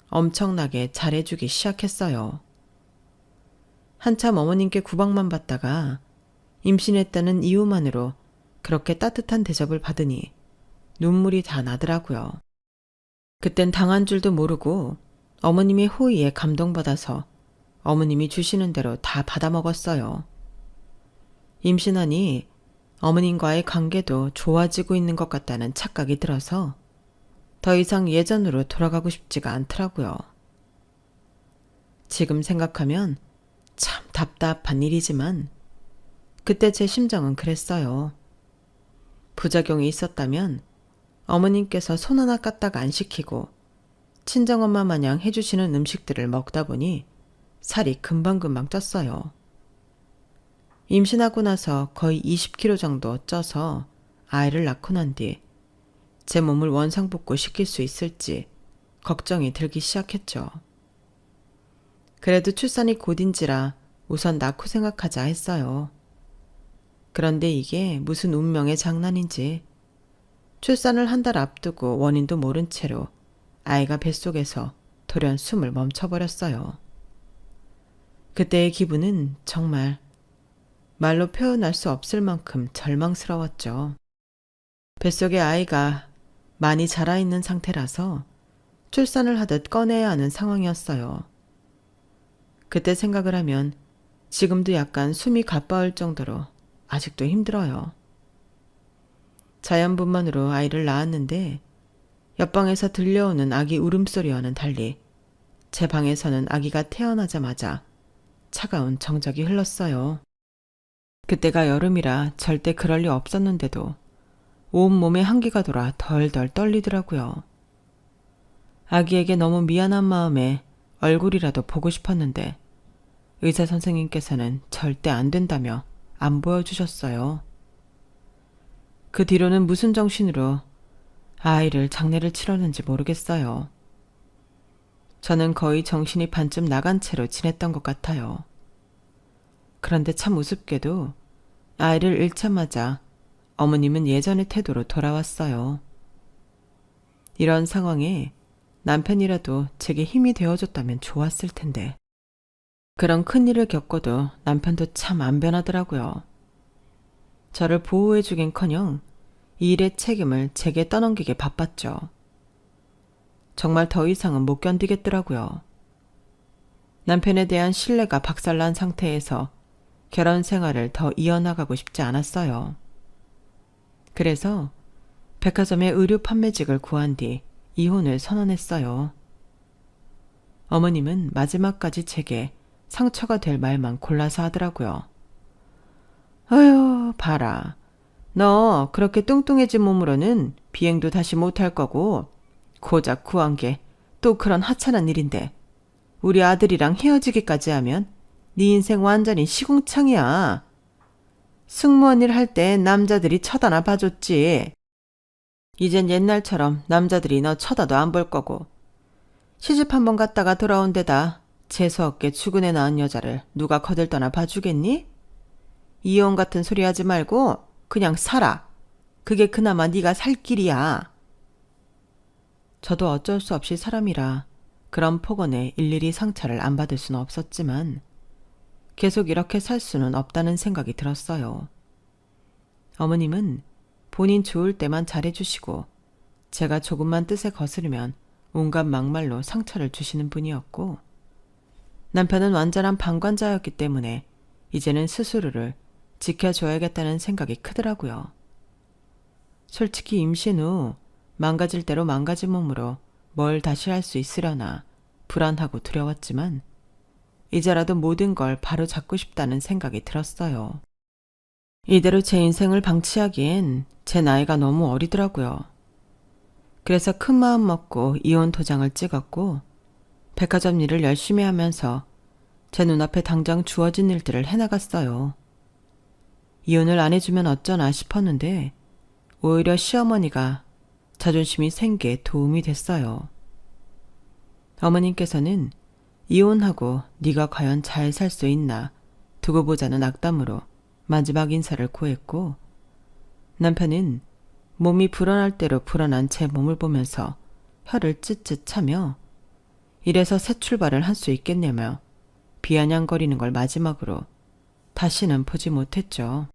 엄청나게 잘해주기 시작했어요. 한참 어머님께 구박만 받다가 임신했다는 이유만으로 그렇게 따뜻한 대접을 받으니 눈물이 다 나더라고요. 그땐 당한 줄도 모르고 어머님의 호의에 감동받아서 어머님이 주시는 대로 다 받아먹었어요. 임신하니 어머님과의 관계도 좋아지고 있는 것 같다는 착각이 들어서 더 이상 예전으로 돌아가고 싶지가 않더라고요. 지금 생각하면 참 답답한 일이지만 그때 제 심정은 그랬어요. 부작용이 있었다면 어머님께서 손 하나 까딱 안 시키고 친정엄마 마냥 해주시는 음식들을 먹다 보니 살이 금방금방 쪘어요. 임신하고 나서 거의 20kg 정도 쪄서 아이를 낳고 난 뒤 제 몸을 원상복구 시킬 수 있을지 걱정이 들기 시작했죠. 그래도 출산이 곧인지라 우선 낳고 생각하자 했어요. 그런데 이게 무슨 운명의 장난인지 출산을 한 달 앞두고 원인도 모른 채로 아이가 뱃속에서 돌연 숨을 멈춰버렸어요. 그때의 기분은 정말 말로 표현할 수 없을 만큼 절망스러웠죠. 뱃속에 아이가 많이 자라있는 상태라서 출산을 하듯 꺼내야 하는 상황이었어요. 그때 생각을 하면 지금도 약간 숨이 가빠울 정도로 아직도 힘들어요. 자연분만으로 아이를 낳았는데 옆방에서 들려오는 아기 울음소리와는 달리 제 방에서는 아기가 태어나자마자 차가운 정적이 흘렀어요. 그때가 여름이라 절대 그럴 리 없었는데도 온몸에 한기가 돌아 덜덜 떨리더라고요. 아기에게 너무 미안한 마음에 얼굴이라도 보고 싶었는데 의사 선생님께서는 절대 안 된다며 안 보여주셨어요. 그 뒤로는 무슨 정신으로 아이를 장례를 치렀는지 모르겠어요. 저는 거의 정신이 반쯤 나간 채로 지냈던 것 같아요. 그런데 참 우습게도 아이를 잃자마자 어머님은 예전의 태도로 돌아왔어요. 이런 상황에 남편이라도 제게 힘이 되어줬다면 좋았을 텐데. 그런 큰일을 겪어도 남편도 참 안 변하더라고요. 저를 보호해주긴커녕 이 일의 책임을 제게 떠넘기게 바빴죠. 정말 더 이상은 못 견디겠더라고요. 남편에 대한 신뢰가 박살난 상태에서 결혼 생활을 더 이어나가고 싶지 않았어요. 그래서 백화점에 의류 판매직을 구한 뒤 이혼을 선언했어요. 어머님은 마지막까지 제게 상처가 될 말만 골라서 하더라고요. 아유, 봐라. 너 그렇게 뚱뚱해진 몸으로는 비행도 다시 못할 거고 고작 구한 게 또 그런 하찮은 일인데 우리 아들이랑 헤어지기까지 하면 네 인생 완전히 시궁창이야. 승무원 일 할 때 남자들이 쳐다나 봐줬지. 이젠 옛날처럼 남자들이 너 쳐다도 안 볼 거고 시집 한번 갔다가 돌아온 데다 재수없게 출근해 낳은 여자를 누가 거들떠나 봐주겠니? 이혼 같은 소리 하지 말고 그냥 살아. 그게 그나마 네가 살 길이야. 저도 어쩔 수 없이 사람이라 그런 폭언에 일일이 상처를 안 받을 수는 없었지만 계속 이렇게 살 수는 없다는 생각이 들었어요. 어머님은 본인 좋을 때만 잘해주시고 제가 조금만 뜻에 거스르면 온갖 막말로 상처를 주시는 분이었고 남편은 완전한 방관자였기 때문에 이제는 스스로를 지켜줘야겠다는 생각이 크더라고요. 솔직히 임신 후 망가질 대로 망가진 몸으로 뭘 다시 할 수 있으려나 불안하고 두려웠지만 이제라도 모든 걸 바로 잡고 싶다는 생각이 들었어요. 이대로 제 인생을 방치하기엔 제 나이가 너무 어리더라고요. 그래서 큰 마음 먹고 이혼 도장을 찍었고 백화점 일을 열심히 하면서 제 눈앞에 당장 주어진 일들을 해나갔어요. 이혼을 안 해주면 어쩌나 싶었는데 오히려 시어머니가 자존심이 생기에 도움이 됐어요. 어머님께서는 이혼하고 네가 과연 잘 살 수 있나 두고 보자는 악담으로 마지막 인사를 고했고 남편은 몸이 불어날 대로 불어난 제 몸을 보면서 혀를 찢찢 차며 이래서 새 출발을 할 수 있겠냐며 비아냥거리는 걸 마지막으로 다시는 보지 못했죠.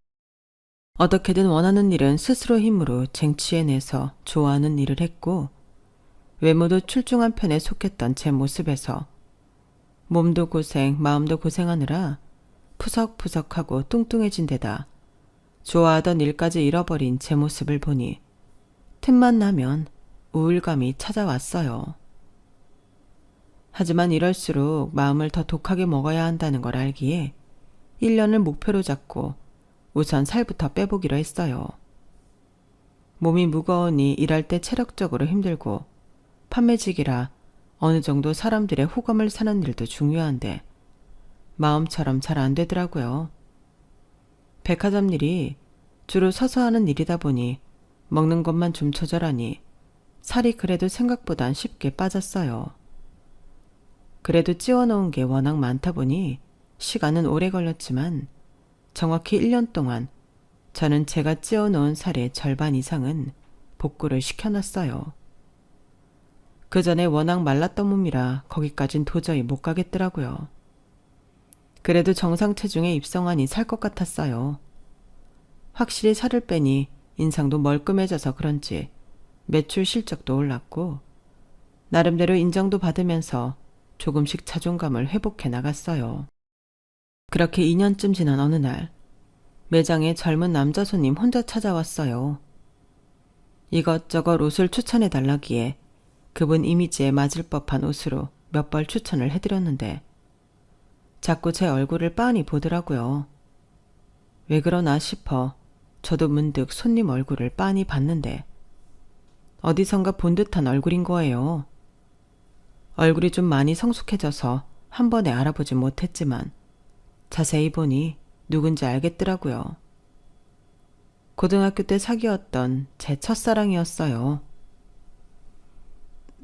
어떻게든 원하는 일은 스스로 힘으로 쟁취해내서 좋아하는 일을 했고 외모도 출중한 편에 속했던 제 모습에서 몸도 고생, 마음도 고생하느라 푸석푸석하고 뚱뚱해진 데다 좋아하던 일까지 잃어버린 제 모습을 보니 틈만 나면 우울감이 찾아왔어요. 하지만 이럴수록 마음을 더 독하게 먹어야 한다는 걸 알기에 1년을 목표로 잡고 우선 살부터 빼보기로 했어요. 몸이 무거우니 일할 때 체력적으로 힘들고 판매직이라 어느 정도 사람들의 호감을 사는 일도 중요한데 마음처럼 잘 안 되더라고요. 백화점 일이 주로 서서 하는 일이다 보니 먹는 것만 좀 조절하니 살이 그래도 생각보단 쉽게 빠졌어요. 그래도 찌워놓은 게 워낙 많다 보니 시간은 오래 걸렸지만 정확히 1년 동안 저는 제가 찌워놓은 살의 절반 이상은 복구를 시켜놨어요. 그 전에 워낙 말랐던 몸이라 거기까진 도저히 못 가겠더라고요. 그래도 정상 체중에 입성하니 살 것 같았어요. 확실히 살을 빼니 인상도 멀끔해져서 그런지 매출 실적도 올랐고 나름대로 인정도 받으면서 조금씩 자존감을 회복해 나갔어요. 그렇게 2년쯤 지난 어느 날 매장에 젊은 남자 손님 혼자 찾아왔어요. 이것저것 옷을 추천해 달라기에 그분 이미지에 맞을 법한 옷으로 몇 벌 추천을 해드렸는데 자꾸 제 얼굴을 빤히 보더라고요. 왜 그러나 싶어 저도 문득 손님 얼굴을 빤히 봤는데 어디선가 본 듯한 얼굴인 거예요. 얼굴이 좀 많이 성숙해져서 한 번에 알아보지 못했지만 자세히 보니 누군지 알겠더라고요. 고등학교 때 사귀었던 제 첫사랑이었어요.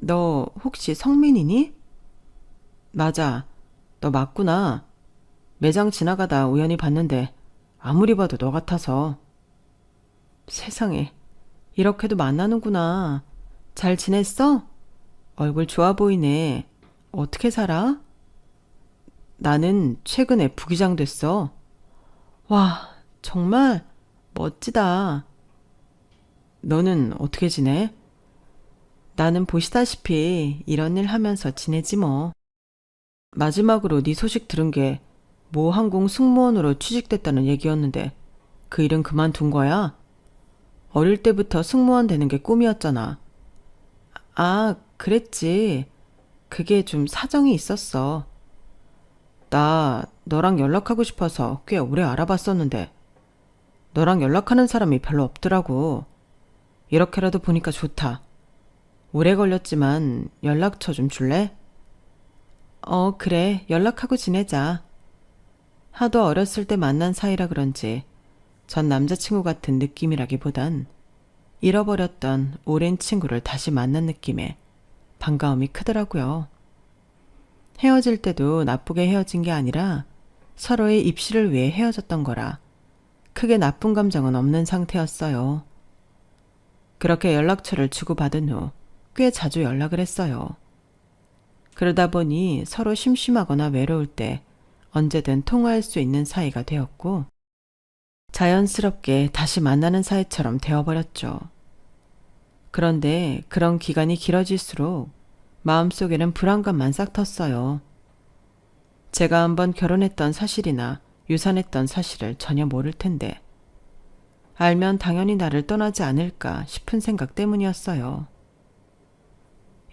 너 혹시 성민이니? 맞아. 너 맞구나. 매장 지나가다 우연히 봤는데 아무리 봐도 너 같아서. 세상에, 이렇게도 만나는구나. 잘 지냈어? 얼굴 좋아 보이네. 어떻게 살아? 나는 최근에 부기장 됐어. 와, 정말 멋지다. 너는 어떻게 지내? 나는 보시다시피 이런 일 하면서 지내지 뭐. 마지막으로 네 소식 들은 게 모 항공 승무원으로 취직됐다는 얘기였는데 그 일은 그만둔 거야? 어릴 때부터 승무원 되는 게 꿈이었잖아. 아, 그랬지. 그게 좀 사정이 있었어. 나 너랑 연락하고 싶어서 꽤 오래 알아봤었는데 너랑 연락하는 사람이 별로 없더라고. 이렇게라도 보니까 좋다. 오래 걸렸지만 연락처 좀 줄래? 그래. 연락하고 지내자. 하도 어렸을 때 만난 사이라 그런지 전 남자친구 같은 느낌이라기보단 잃어버렸던 오랜 친구를 다시 만난 느낌에 반가움이 크더라고요. 헤어질 때도 나쁘게 헤어진 게 아니라 서로의 입시를 위해 헤어졌던 거라 크게 나쁜 감정은 없는 상태였어요. 그렇게 연락처를 주고받은 후 꽤 자주 연락을 했어요. 그러다 보니 서로 심심하거나 외로울 때 언제든 통화할 수 있는 사이가 되었고 자연스럽게 다시 만나는 사이처럼 되어버렸죠. 그런데 그런 기간이 길어질수록 마음속에는 불안감만 싹 텄어요. 제가 한번 결혼했던 사실이나 유산했던 사실을 전혀 모를 텐데 알면 당연히 나를 떠나지 않을까 싶은 생각 때문이었어요.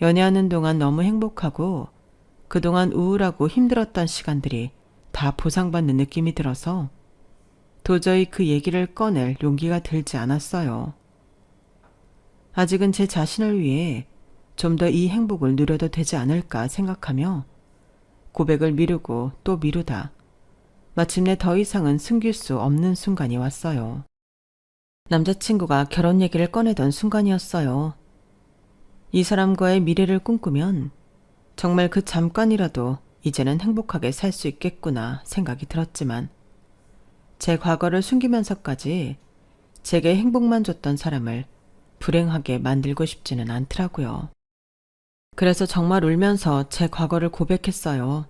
연애하는 동안 너무 행복하고 그동안 우울하고 힘들었던 시간들이 다 보상받는 느낌이 들어서 도저히 그 얘기를 꺼낼 용기가 들지 않았어요. 아직은 제 자신을 위해 좀 더 이 행복을 누려도 되지 않을까 생각하며 고백을 미루고 또 미루다 마침내 더 이상은 숨길 수 없는 순간이 왔어요. 남자친구가 결혼 얘기를 꺼내던 순간이었어요. 이 사람과의 미래를 꿈꾸면 정말 그 잠깐이라도 이제는 행복하게 살 수 있겠구나 생각이 들었지만 제 과거를 숨기면서까지 제게 행복만 줬던 사람을 불행하게 만들고 싶지는 않더라고요. 그래서 정말 울면서 제 과거를 고백했어요.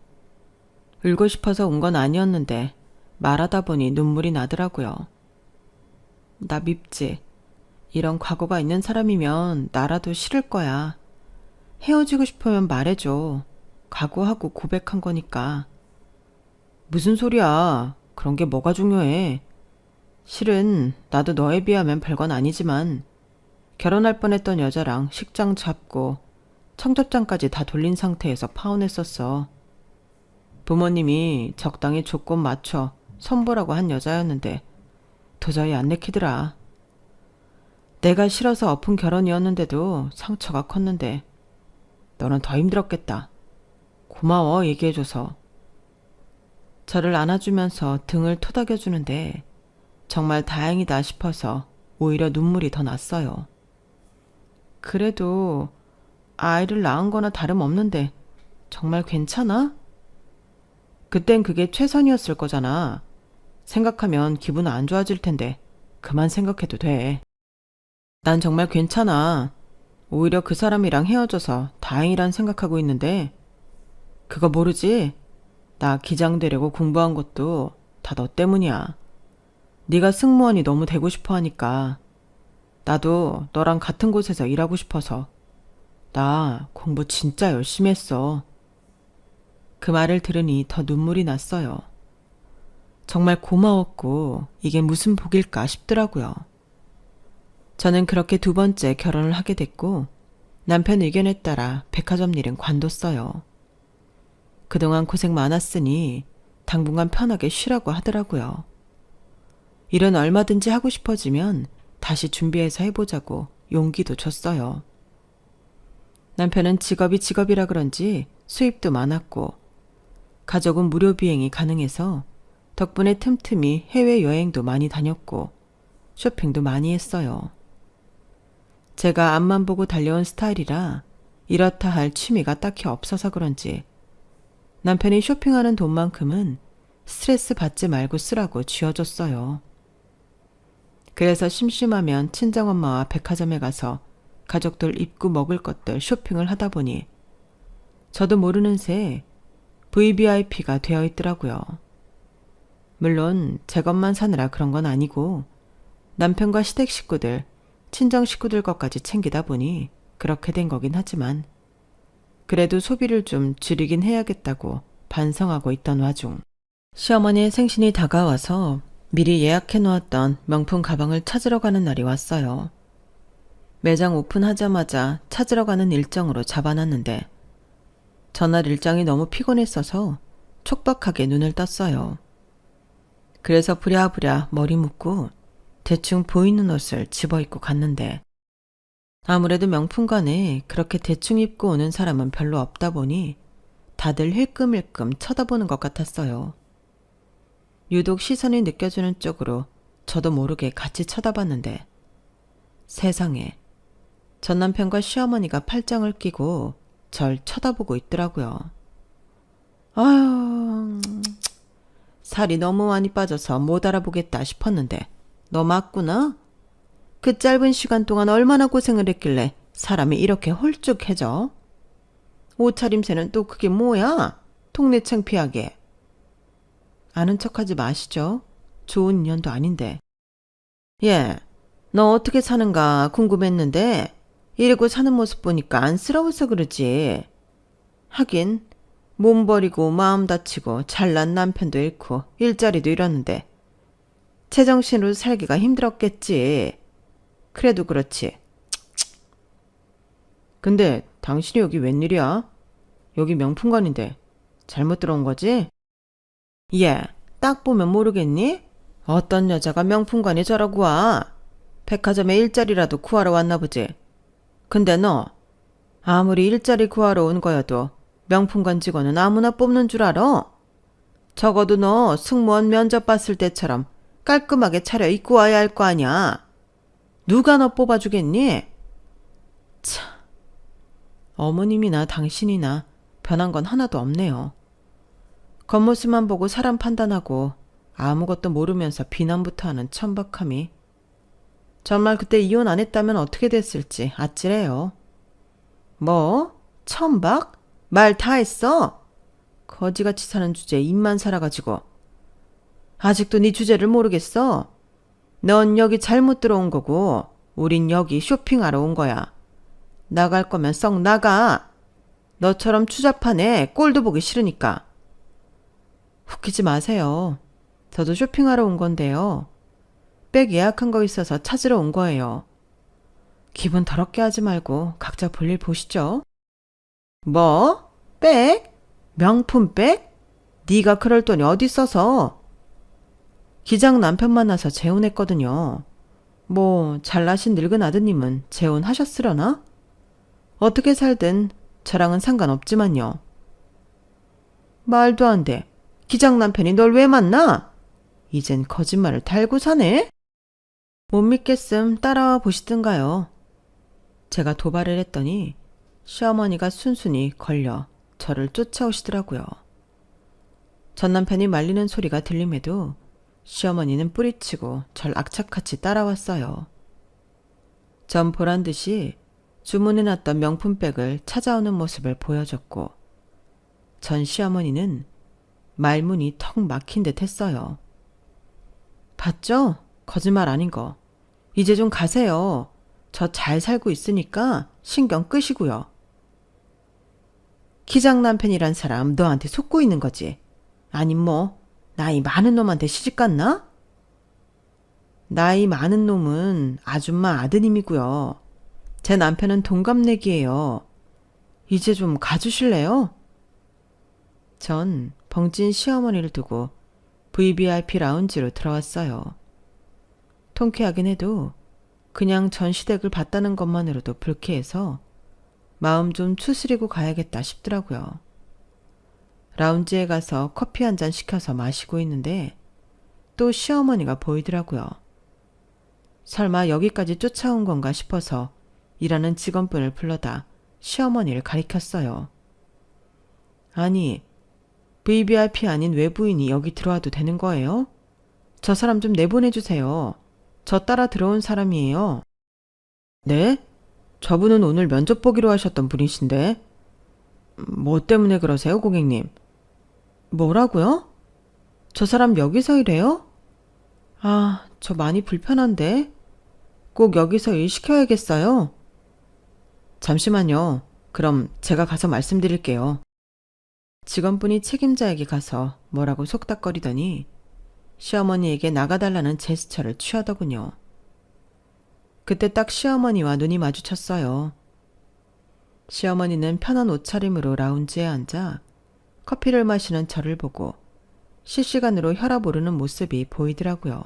울고 싶어서 운 건 아니었는데 말하다 보니 눈물이 나더라고요. 나 밉지. 이런 과거가 있는 사람이면 나라도 싫을 거야. 헤어지고 싶으면 말해줘. 각오하고 고백한 거니까. 무슨 소리야. 그런 게 뭐가 중요해. 실은 나도 너에 비하면 별건 아니지만 결혼할 뻔했던 여자랑 식장 잡고 청첩장까지 다 돌린 상태에서 파혼했었어. 부모님이 적당히 조건 맞춰 선보라고 한 여자였는데 도저히 안 내키더라. 내가 싫어서 엎은 결혼이었는데도 상처가 컸는데 너는 더 힘들었겠다. 고마워 얘기해줘서. 저를 안아주면서 등을 토닥여주는데 정말 다행이다 싶어서 오히려 눈물이 더 났어요. 그래도 아이를 낳은 거나 다름없는데 정말 괜찮아? 그땐 그게 최선이었을 거잖아. 생각하면 기분 안 좋아질 텐데 그만 생각해도 돼. 난 정말 괜찮아. 오히려 그 사람이랑 헤어져서 다행이란 생각하고 있는데 그거 모르지? 나 기장 되려고 공부한 것도 다 너 때문이야. 네가 승무원이 너무 되고 싶어 하니까 나도 너랑 같은 곳에서 일하고 싶어서 나 공부 진짜 열심히 했어. 그 말을 들으니 더 눈물이 났어요. 정말 고마웠고 이게 무슨 복일까 싶더라고요. 저는 그렇게 두 번째 결혼을 하게 됐고 남편 의견에 따라 백화점 일은 관뒀어요. 그동안 고생 많았으니 당분간 편하게 쉬라고 하더라고요. 일은 얼마든지 하고 싶어지면 다시 준비해서 해보자고 용기도 줬어요. 남편은 직업이 직업이라 그런지 수입도 많았고 가족은 무료 비행이 가능해서 덕분에 틈틈이 해외여행도 많이 다녔고 쇼핑도 많이 했어요. 제가 앞만 보고 달려온 스타일이라 이렇다 할 취미가 딱히 없어서 그런지 남편이 쇼핑하는 돈만큼은 스트레스 받지 말고 쓰라고 쥐어줬어요. 그래서 심심하면 친정엄마와 백화점에 가서 가족들 입고 먹을 것들 쇼핑을 하다 보니 저도 모르는 새에 VVIP가 되어 있더라고요. 물론 제 것만 사느라 그런 건 아니고 남편과 시댁 식구들, 친정 식구들 것까지 챙기다 보니 그렇게 된 거긴 하지만 그래도 소비를 좀 줄이긴 해야겠다고 반성하고 있던 와중 시어머니의 생신이 다가와서 미리 예약해 놓았던 명품 가방을 찾으러 가는 날이 왔어요. 매장 오픈하자마자 찾으러 가는 일정으로 잡아놨는데 전날 일정이 너무 피곤했어서 촉박하게 눈을 떴어요. 그래서 부랴부랴 머리 묶고 대충 보이는 옷을 집어입고 갔는데 아무래도 명품관에 그렇게 대충 입고 오는 사람은 별로 없다 보니 다들 힐끔힐끔 쳐다보는 것 같았어요. 유독 시선이 느껴지는 쪽으로 저도 모르게 같이 쳐다봤는데 세상에 전 남편과 시어머니가 팔짱을 끼고 절 쳐다보고 있더라고요. 아유, 살이 너무 많이 빠져서 못 알아보겠다 싶었는데 너 맞구나? 그 짧은 시간 동안 얼마나 고생을 했길래 사람이 이렇게 홀쭉해져? 옷차림새는 또 그게 뭐야? 동네 창피하게. 아는 척하지 마시죠. 좋은 인연도 아닌데. 예, 너 어떻게 사는가 궁금했는데 이러고 사는 모습 보니까 안쓰러워서 그러지. 하긴 몸 버리고 마음 다치고 잘난 남편도 잃고 일자리도 잃었는데 제정신으로 살기가 힘들었겠지. 그래도 그렇지. 근데 당신이 여기 웬일이야? 여기 명품관인데 잘못 들어온 거지? 예, 딱 보면 모르겠니? 어떤 여자가 명품관에 저러고 와. 백화점에 일자리라도 구하러 왔나 보지. 근데 너 아무리 일자리 구하러 온 거여도 명품관 직원은 아무나 뽑는 줄 알아? 적어도 너 승무원 면접 봤을 때처럼 깔끔하게 차려입고 와야 할 거 아니야. 누가 너 뽑아주겠니? 참, 어머님이나 당신이나 변한 건 하나도 없네요. 겉모습만 보고 사람 판단하고 아무것도 모르면서 비난부터 하는 천박함이. 정말 그때 이혼 안 했다면 어떻게 됐을지 아찔해요. 뭐? 천박? 말 다 했어? 거지같이 사는 주제에 입만 살아가지고. 아직도 네 주제를 모르겠어? 넌 여기 잘못 들어온 거고 우린 여기 쇼핑하러 온 거야. 나갈 거면 썩 나가. 너처럼 추잡한 애 꼴도 보기 싫으니까. 웃기지 마세요. 저도 쇼핑하러 온 건데요. 백 예약한 거 있어서 찾으러 온 거예요. 기분 더럽게 하지 말고 각자 볼일 보시죠. 뭐? 백? 명품 백? 네가 그럴 돈이 어디 있어서? 기장 남편 만나서 재혼했거든요. 뭐 잘나신 늙은 아드님은 재혼하셨으려나? 어떻게 살든 저랑은 상관없지만요. 말도 안 돼. 기장 남편이 널 왜 만나? 이젠 거짓말을 달고 사네? 못 믿겠음 따라와 보시든가요. 제가 도발을 했더니 시어머니가 순순히 걸려 저를 쫓아오시더라고요. 전 남편이 말리는 소리가 들림에도 시어머니는 뿌리치고 절 악착같이 따라왔어요. 전 보란듯이 주문해놨던 명품백을 찾아오는 모습을 보여줬고 전 시어머니는 말문이 턱 막힌 듯 했어요. 봤죠? 거짓말 아닌 거. 이제 좀 가세요. 저 잘 살고 있으니까 신경 끄시고요. 기장 남편이란 사람 너한테 속고 있는 거지. 아님 뭐 나이 많은 놈한테 시집갔나? 나이 많은 놈은 아줌마 아드님이고요. 제 남편은 동갑내기예요. 이제 좀 가주실래요? 전 벙찐 시어머니를 두고 VVIP 라운지로 들어왔어요. 통쾌하긴 해도 그냥 전시댁을 봤다는 것만으로도 불쾌해서 마음 좀 추스리고 가야겠다 싶더라고요. 라운지에 가서 커피 한 잔 시켜서 마시고 있는데 또 시어머니가 보이더라고요. 설마 여기까지 쫓아온 건가 싶어서 일하는 직원분을 불러다 시어머니를 가리켰어요. 아니, VVIP 아닌 외부인이 여기 들어와도 되는 거예요? 저 사람 좀 내보내주세요. 저 따라 들어온 사람이에요. 네? 저분은 오늘 면접 보기로 하셨던 분이신데. 뭐 때문에 그러세요, 고객님? 뭐라고요? 저 사람 여기서 일해요? 아, 저 많이 불편한데. 꼭 여기서 일 시켜야겠어요. 잠시만요. 그럼 제가 가서 말씀드릴게요. 직원분이 책임자에게 가서 뭐라고 속닥거리더니 시어머니에게 나가달라는 제스처를 취하더군요. 그때 딱 시어머니와 눈이 마주쳤어요. 시어머니는 편한 옷차림으로 라운지에 앉아 커피를 마시는 저를 보고 실시간으로 혈압 오르는 모습이 보이더라고요.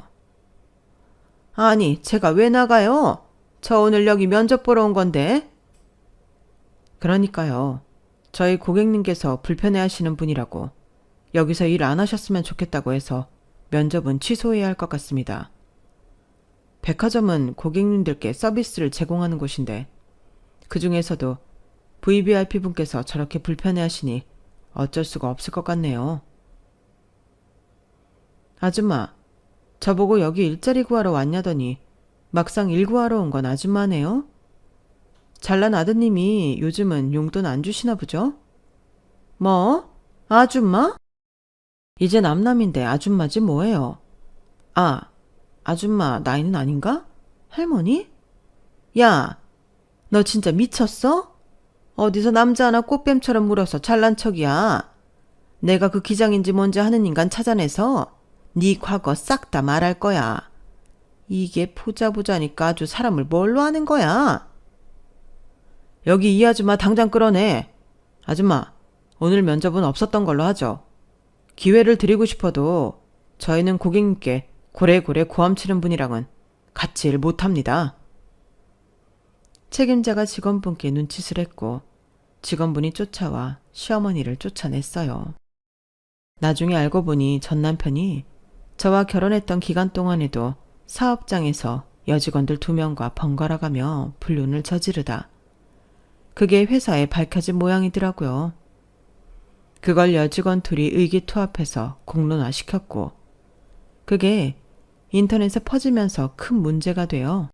아니, 제가 왜 나가요? 저 오늘 여기 면접 보러 온 건데. 그러니까요. 저희 고객님께서 불편해 하시는 분이라고 여기서 일 안 하셨으면 좋겠다고 해서 면접은 취소해야 할 것 같습니다. 백화점은 고객님들께 서비스를 제공하는 곳인데 그 중에서도 VVIP 분께서 저렇게 불편해 하시니 어쩔 수가 없을 것 같네요. 아줌마, 저보고 여기 일자리 구하러 왔냐더니 막상 일 구하러 온 건 아줌마네요? 잘난 아드님이 요즘은 용돈 안 주시나 보죠? 뭐? 아줌마? 이제 남남인데 아줌마지 뭐예요? 아, 아줌마 나이는 아닌가? 할머니? 야, 너 진짜 미쳤어? 어디서 남자 하나 꽃뱀처럼 물어서 잘난 척이야. 내가 그 기장인지 뭔지 하는 인간 찾아내서 네 과거 싹 다 말할 거야. 이게 보자보자니까 아주 사람을 뭘로 하는 거야? 여기 이 아줌마 당장 끌어내. 아줌마, 오늘 면접은 없었던 걸로 하죠. 기회를 드리고 싶어도 저희는 고객님께 고래고래 고함치는 분이랑은 같이 일 못합니다. 책임자가 직원분께 눈짓을 했고 직원분이 쫓아와 시어머니를 쫓아냈어요. 나중에 알고 보니 전 남편이 저와 결혼했던 기간 동안에도 사업장에서 여직원들 2명과 번갈아가며 불륜을 저지르다 그게 회사에 밝혀진 모양이더라고요. 그걸 여직원 둘이 의기투합해서 공론화시켰고 그게 인터넷에 퍼지면서 큰 문제가 되어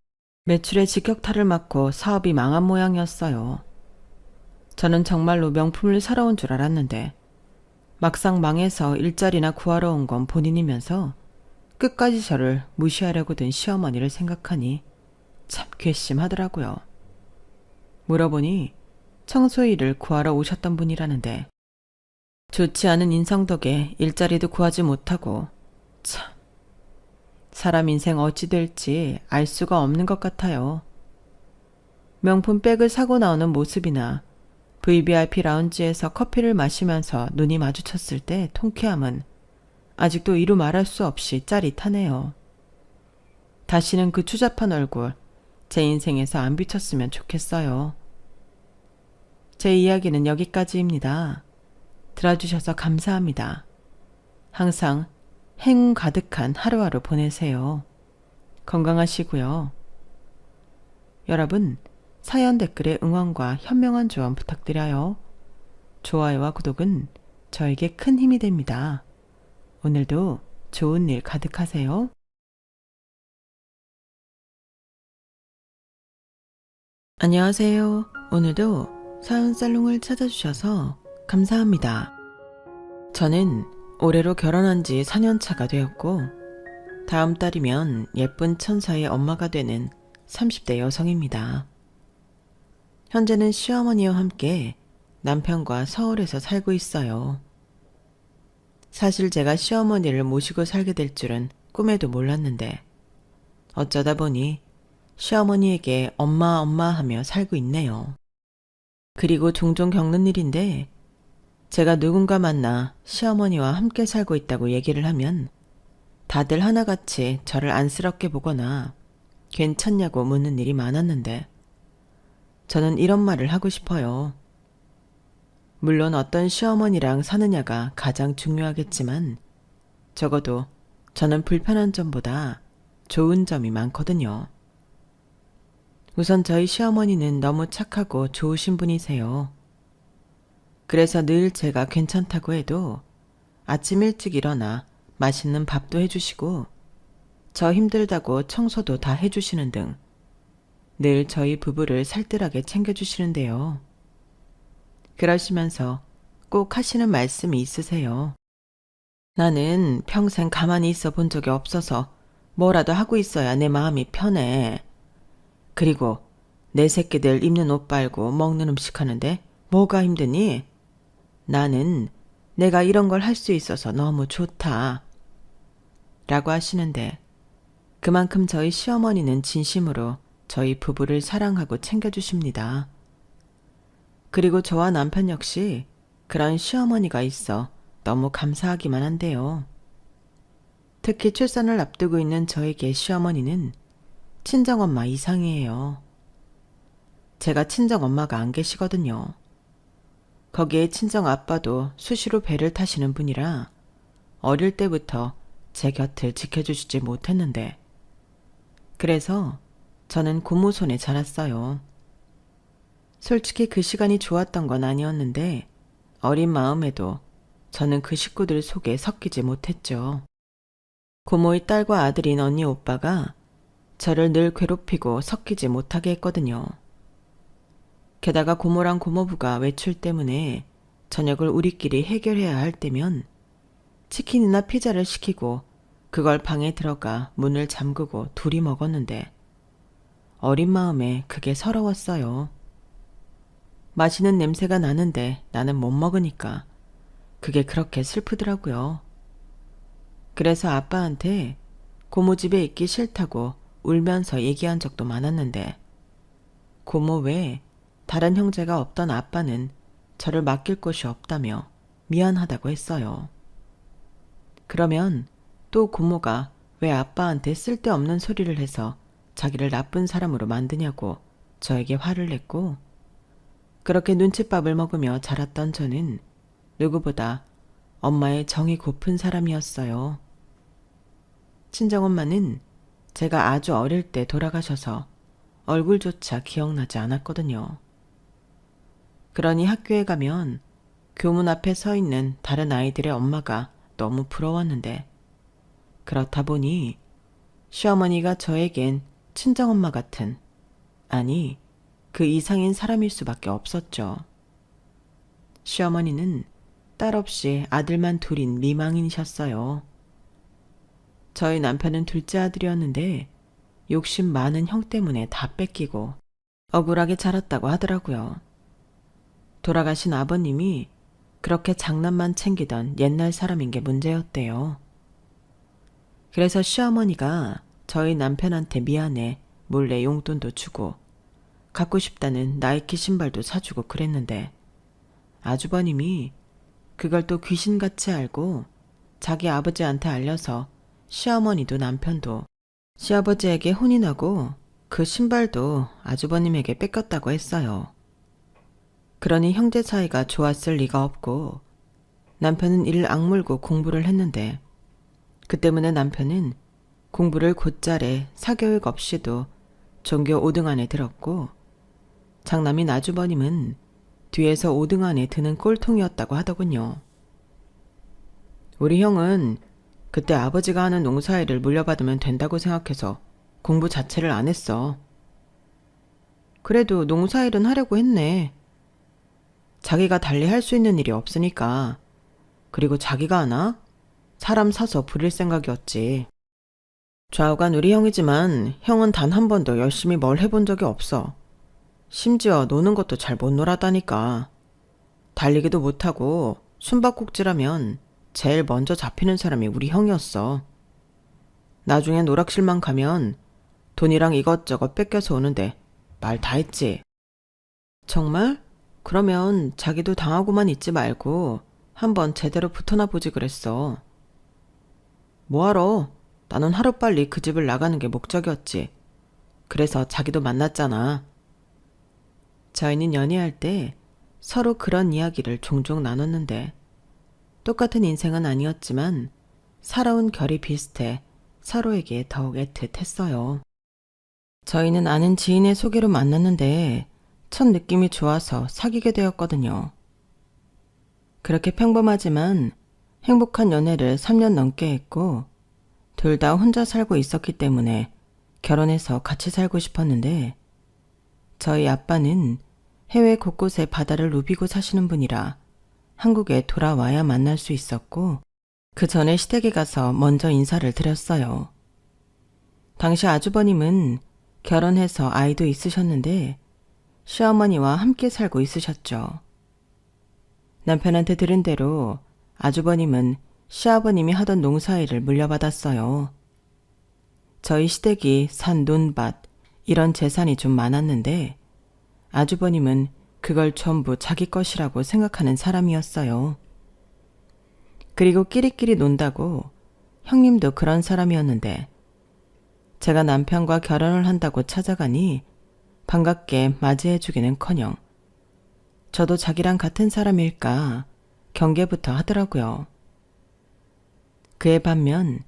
매출의 직격탄을 맞고 사업이 망한 모양이었어요. 저는 정말로 명품을 사러 온 줄 알았는데 막상 망해서 일자리나 구하러 온 건 본인이면서 끝까지 저를 무시하려고 든 시어머니를 생각하니 참 괘씸하더라고요. 물어보니 청소 일을 구하러 오셨던 분이라는데 좋지 않은 인성 덕에 일자리도 구하지 못하고 참 사람 인생 어찌 될지 알 수가 없는 것 같아요. 명품 백을 사고 나오는 모습이나 VVIP 라운지에서 커피를 마시면서 눈이 마주쳤을 때 통쾌함은 아직도 이루 말할 수 없이 짜릿하네요. 다시는 그 추잡한 얼굴 제 인생에서 안 비쳤으면 좋겠어요. 제 이야기는 여기까지입니다. 들어주셔서 감사합니다. 항상 행운 가득한 하루하루 보내세요. 건강하시고요. 여러분, 사연 댓글에 응원과 현명한 조언 부탁드려요. 좋아요와 구독은 저에게 큰 힘이 됩니다. 오늘도 좋은 일 가득하세요. 안녕하세요. 오늘도 사연 살롱을 찾아주셔서 감사합니다. 저는 올해로 결혼한 지 4년차가 되었고 다음 달이면 예쁜 천사의 엄마가 되는 30대 여성입니다. 현재는 시어머니와 함께 남편과 서울에서 살고 있어요. 사실 제가 시어머니를 모시고 살게 될 줄은 꿈에도 몰랐는데 어쩌다 보니 시어머니에게 엄마 엄마 하며 살고 있네요. 그리고 종종 겪는 일인데 제가 누군가 만나 시어머니와 함께 살고 있다고 얘기를 하면 다들 하나같이 저를 안쓰럽게 보거나 괜찮냐고 묻는 일이 많았는데 저는 이런 말을 하고 싶어요. 물론 어떤 시어머니랑 사느냐가 가장 중요하겠지만 적어도 저는 불편한 점보다 좋은 점이 많거든요. 우선 저희 시어머니는 너무 착하고 좋으신 분이세요. 그래서 늘 제가 괜찮다고 해도 아침 일찍 일어나 맛있는 밥도 해주시고 저 힘들다고 청소도 다 해주시는 등 늘 저희 부부를 살뜰하게 챙겨주시는데요. 그러시면서 꼭 하시는 말씀이 있으세요. 나는 평생 가만히 있어 본 적이 없어서 뭐라도 하고 있어야 내 마음이 편해. 그리고 내 새끼들 입는 옷 빨고 먹는 음식 하는데 뭐가 힘드니? 나는 내가 이런 걸 할 수 있어서 너무 좋다. 라고 하시는데 그만큼 저희 시어머니는 진심으로 저희 부부를 사랑하고 챙겨주십니다. 그리고 저와 남편 역시 그런 시어머니가 있어 너무 감사하기만 한데요. 특히 출산을 앞두고 있는 저에게 시어머니는 친정엄마 이상이에요. 제가 친정엄마가 안 계시거든요. 거기에 친정아빠도 수시로 배를 타시는 분이라 어릴 때부터 제 곁을 지켜주시지 못했는데, 그래서 저는 고모 손에 자랐어요. 솔직히 그 시간이 좋았던 건 아니었는데 어린 마음에도 저는 그 식구들 속에 섞이지 못했죠. 고모의 딸과 아들인 언니 오빠가 저를 늘 괴롭히고 섞이지 못하게 했거든요. 게다가 고모랑 고모부가 외출 때문에 저녁을 우리끼리 해결해야 할 때면 치킨이나 피자를 시키고 그걸 방에 들어가 문을 잠그고 둘이 먹었는데 어린 마음에 그게 서러웠어요. 맛있는 냄새가 나는데 나는 못 먹으니까 그게 그렇게 슬프더라고요. 그래서 아빠한테 고모 집에 있기 싫다고 울면서 얘기한 적도 많았는데, 고모 외에 다른 형제가 없던 아빠는 저를 맡길 곳이 없다며 미안하다고 했어요. 그러면 또 고모가 왜 아빠한테 쓸데없는 소리를 해서 자기를 나쁜 사람으로 만드냐고 저에게 화를 냈고, 그렇게 눈칫밥을 먹으며 자랐던 저는 누구보다 엄마의 정이 고픈 사람이었어요. 친정엄마는 제가 아주 어릴 때 돌아가셔서 얼굴조차 기억나지 않았거든요. 그러니 학교에 가면 교문 앞에 서 있는 다른 아이들의 엄마가 너무 부러웠는데, 그렇다 보니 시어머니가 저에겐 친정엄마 같은, 아니 그 이상인 사람일 수밖에 없었죠. 시어머니는 딸 없이 아들만 둘인 미망인이셨어요. 저희 남편은 둘째 아들이었는데 욕심 많은 형 때문에 다 뺏기고 억울하게 자랐다고 하더라고요. 돌아가신 아버님이 그렇게 장난만 챙기던 옛날 사람인 게 문제였대요. 그래서 시어머니가 저희 남편한테 미안해 몰래 용돈도 주고 갖고 싶다는 나이키 신발도 사주고 그랬는데, 아주버님이 그걸 또 귀신같이 알고 자기 아버지한테 알려서 시어머니도 남편도 시아버지에게 혼이 나고 그 신발도 아주버님에게 뺏겼다고 했어요. 그러니 형제 사이가 좋았을 리가 없고 남편은 이를 악물고 공부를 했는데, 그 때문에 남편은 공부를 곧잘해 사교육 없이도 전교 5등 안에 들었고, 장남인 아주버님은 뒤에서 5등 안에 드는 꼴통이었다고 하더군요. 우리 형은 그때 아버지가 하는 농사일을 물려받으면 된다고 생각해서 공부 자체를 안 했어. 그래도 농사일은 하려고 했네. 자기가 달리 할 수 있는 일이 없으니까. 그리고 자기가 하나? 사람 사서 부릴 생각이었지. 좌우간 우리 형이지만 형은 단 한 번도 열심히 뭘 해본 적이 없어. 심지어 노는 것도 잘 못 놀았다니까. 달리기도 못하고 숨바꼭질하면 제일 먼저 잡히는 사람이 우리 형이었어. 나중에 노락실만 가면 돈이랑 이것저것 뺏겨서 오는데 말 다 했지. 정말? 그러면 자기도 당하고만 있지 말고 한번 제대로 붙어나 보지 그랬어. 뭐하러? 나는 하루빨리 그 집을 나가는 게 목적이었지. 그래서 자기도 만났잖아. 저희는 연애할 때 서로 그런 이야기를 종종 나눴는데, 똑같은 인생은 아니었지만 살아온 결이 비슷해 서로에게 더욱 애틋했어요. 저희는 아는 지인의 소개로 만났는데 첫 느낌이 좋아서 사귀게 되었거든요. 그렇게 평범하지만 행복한 연애를 3년 넘게 했고, 둘 다 혼자 살고 있었기 때문에 결혼해서 같이 살고 싶었는데, 저희 아빠는 해외 곳곳에 바다를 누비고 사시는 분이라 한국에 돌아와야 만날 수 있었고, 그 전에 시댁에 가서 먼저 인사를 드렸어요. 당시 아주버님은 결혼해서 아이도 있으셨는데 시어머니와 함께 살고 있으셨죠. 남편한테 들은 대로 아주버님은 시아버님이 하던 농사일을 물려받았어요. 저희 시댁이 산 논밭, 이런 재산이 좀 많았는데 아주버님은 그걸 전부 자기 것이라고 생각하는 사람이었어요. 그리고 끼리끼리 논다고 형님도 그런 사람이었는데, 제가 남편과 결혼을 한다고 찾아가니 반갑게 맞이해주기는커녕 저도 자기랑 같은 사람일까 경계부터 하더라고요. 그에 반면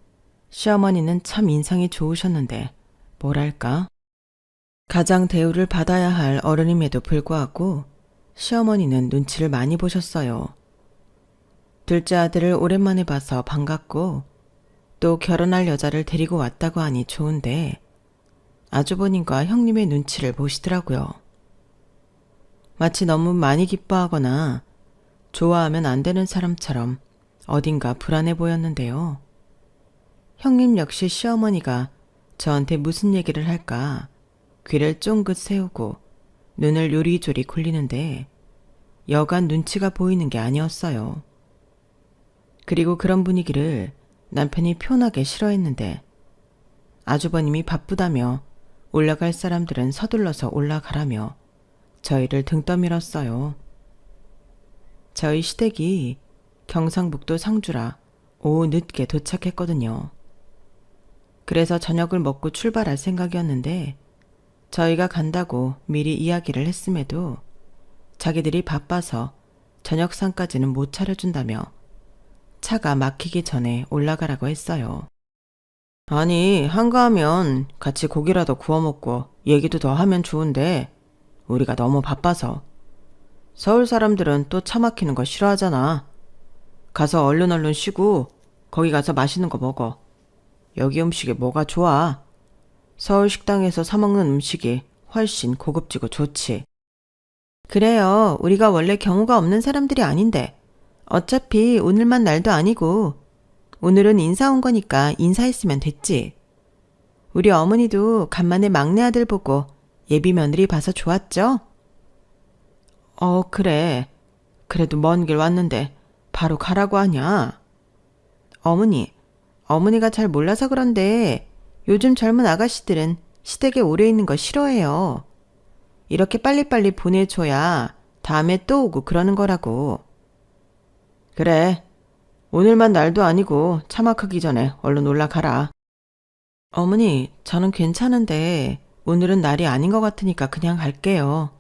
시어머니는 참 인상이 좋으셨는데 뭐랄까? 가장 대우를 받아야 할 어른임에도 불구하고 시어머니는 눈치를 많이 보셨어요. 둘째 아들을 오랜만에 봐서 반갑고 또 결혼할 여자를 데리고 왔다고 하니 좋은데 아주버님과 형님의 눈치를 보시더라고요. 마치 너무 많이 기뻐하거나 좋아하면 안 되는 사람처럼 어딘가 불안해 보였는데요. 형님 역시 시어머니가 저한테 무슨 얘기를 할까 귀를 쫑긋 세우고 눈을 요리조리 굴리는데 여간 눈치가 보이는 게 아니었어요. 그리고 그런 분위기를 남편이 표나게 싫어했는데 아주버님이 바쁘다며 올라갈 사람들은 서둘러서 올라가라며 저희를 등 떠밀었어요. 저희 시댁이 경상북도 상주라 오후 늦게 도착했거든요. 그래서 저녁을 먹고 출발할 생각이었는데 저희가 간다고 미리 이야기를 했음에도 자기들이 바빠서 저녁상까지는 못 차려준다며 차가 막히기 전에 올라가라고 했어요. 아니, 한가하면 같이 고기라도 구워 먹고 얘기도 더 하면 좋은데 우리가 너무 바빠서. 서울 사람들은 또 차 막히는 거 싫어하잖아. 가서 얼른 쉬고 거기 가서 맛있는 거 먹어. 여기 음식이 뭐가 좋아? 서울 식당에서 사 먹는 음식이 훨씬 고급지고 좋지. 그래요. 우리가 원래 경우가 없는 사람들이 아닌데 어차피 오늘만 날도 아니고 오늘은 인사 온 거니까 인사했으면 됐지. 우리 어머니도 간만에 막내 아들 보고 예비 며느리 봐서 좋았죠? 그래. 그래도 먼 길 왔는데 바로 가라고 하냐? 어머니가 잘 몰라서 그런데 요즘 젊은 아가씨들은 시댁에 오래 있는 거 싫어해요. 이렇게 빨리빨리 보내줘야 다음에 또 오고 그러는 거라고. 그래. 오늘만 날도 아니고 차 막히기 전에 얼른 올라가라. 어머니, 저는 괜찮은데 오늘은 날이 아닌 것 같으니까 그냥 갈게요.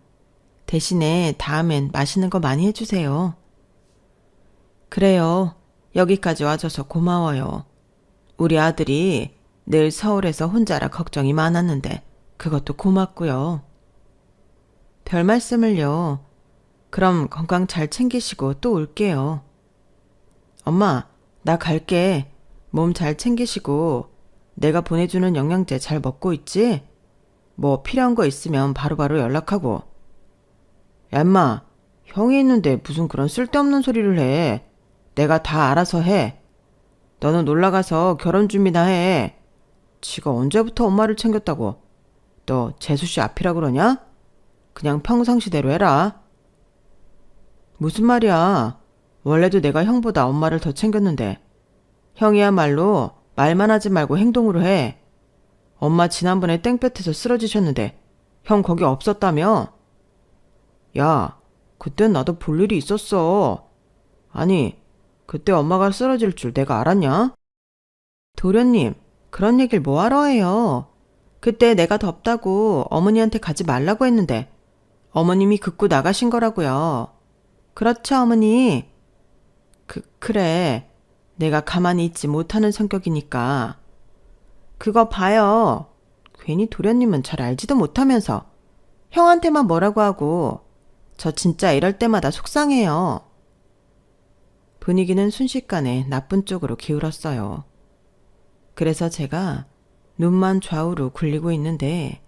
대신에 다음엔 맛있는 거 많이 해주세요. 그래요. 여기까지 와줘서 고마워요. 우리 아들이 늘 서울에서 혼자라 걱정이 많았는데 그것도 고맙고요. 별 말씀을요. 그럼 건강 잘 챙기시고 또 올게요. 엄마, 나 갈게. 몸 잘 챙기시고 내가 보내주는 영양제 잘 먹고 있지? 뭐 필요한 거 있으면 바로바로 연락하고. 야, 인마, 형이 있는데 무슨 그런 쓸데없는 소리를 해. 내가 다 알아서 해. 너는 놀러가서 결혼 준비나 해. 지가 언제부터 엄마를 챙겼다고. 너 재수씨 앞이라 그러냐? 그냥 평상시대로 해라. 무슨 말이야. 원래도 내가 형보다 엄마를 더 챙겼는데 형이야말로 말만 하지 말고 행동으로 해. 엄마 지난번에 땡볕에서 쓰러지셨는데 형 거기 없었다며? 야, 그땐 나도 볼 일이 있었어. 아니, 그때 엄마가 쓰러질 줄 내가 알았냐? 도련님, 그런 얘기를 뭐하러 해요? 그때 내가 덥다고 어머니한테 가지 말라고 했는데 어머님이 긋고 나가신 거라고요. 그렇죠, 어머니? 그래. 내가 가만히 있지 못하는 성격이니까. 그거 봐요. 괜히 도련님은 잘 알지도 못하면서 형한테만 뭐라고 하고 저 진짜 이럴 때마다 속상해요. 분위기는 순식간에 나쁜 쪽으로 기울었어요. 그래서 제가 눈만 좌우로 굴리고 있는데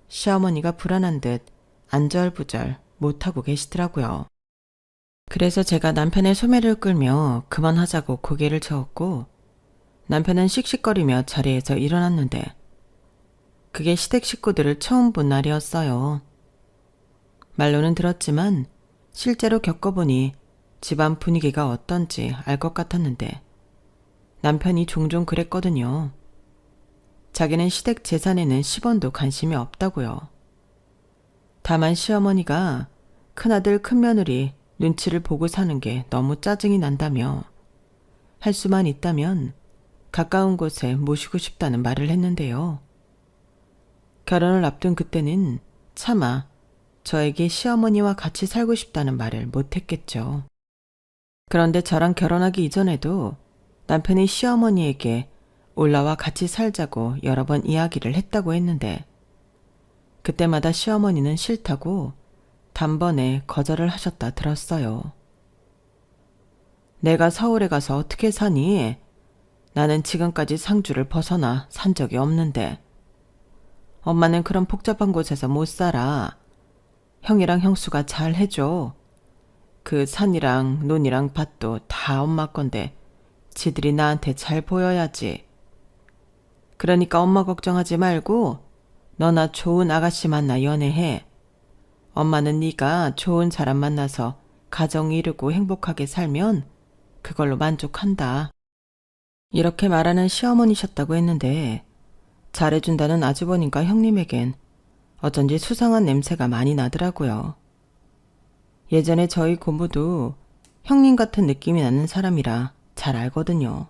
시어머니가 불안한 듯 안절부절 못하고 계시더라고요. 그래서 제가 남편의 소매를 끌며 그만하자고 고개를 저었고 남편은 씩씩거리며 자리에서 일어났는데 그게 시댁 식구들을 처음 본 날이었어요. 말로는 들었지만 실제로 겪어보니 집안 분위기가 어떤지 알 것 같았는데 남편이 종종 그랬거든요. 자기는 시댁 재산에는 10원도 관심이 없다고요. 다만 시어머니가 큰아들 큰며느리 눈치를 보고 사는 게 너무 짜증이 난다며 할 수만 있다면 가까운 곳에 모시고 싶다는 말을 했는데요. 결혼을 앞둔 그때는 차마 저에게 시어머니와 같이 살고 싶다는 말을 못했겠죠. 그런데 저랑 결혼하기 이전에도 남편이 시어머니에게 올라와 같이 살자고 여러 번 이야기를 했다고 했는데 그때마다 시어머니는 싫다고 단번에 거절을 하셨다 들었어요. 내가 서울에 가서 어떻게 사니? 나는 지금까지 상주를 벗어나 산 적이 없는데. 엄마는 그런 복잡한 곳에서 못 살아. 형이랑 형수가 잘 해줘. 그 산이랑 논이랑 밭도 다 엄마 건데 지들이 나한테 잘 보여야지. 그러니까 엄마 걱정하지 말고 너나 좋은 아가씨 만나 연애해. 엄마는 네가 좋은 사람 만나서 가정 이루고 행복하게 살면 그걸로 만족한다. 이렇게 말하는 시어머니셨다고 했는데 잘해준다는 아주버님과 형님에겐 어쩐지 수상한 냄새가 많이 나더라고요. 예전에 저희 고모도 형님 같은 느낌이 나는 사람이라 잘 알거든요.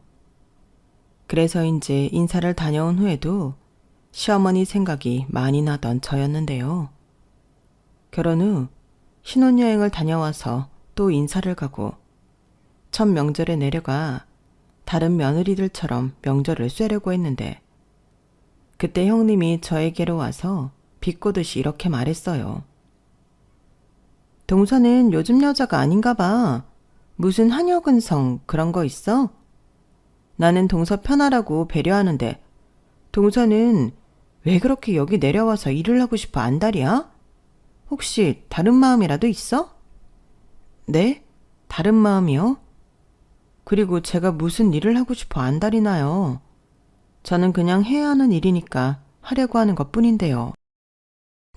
그래서인지 인사를 다녀온 후에도 시어머니 생각이 많이 나던 저였는데요. 결혼 후 신혼여행을 다녀와서 또 인사를 가고 첫 명절에 내려가 다른 며느리들처럼 명절을 쇠려고 했는데 그때 형님이 저에게로 와서 비꼬듯이 이렇게 말했어요. 동서는 요즘 여자가 아닌가 봐. 무슨 한여근성 그런 거 있어? 나는 동서 편하라고 배려하는데 동서는 왜 그렇게 여기 내려와서 일을 하고 싶어 안달이야? 혹시 다른 마음이라도 있어? 네? 다른 마음이요? 그리고 제가 무슨 일을 하고 싶어 안달이 나요. 저는 그냥 해야 하는 일이니까 하려고 하는 것 뿐인데요.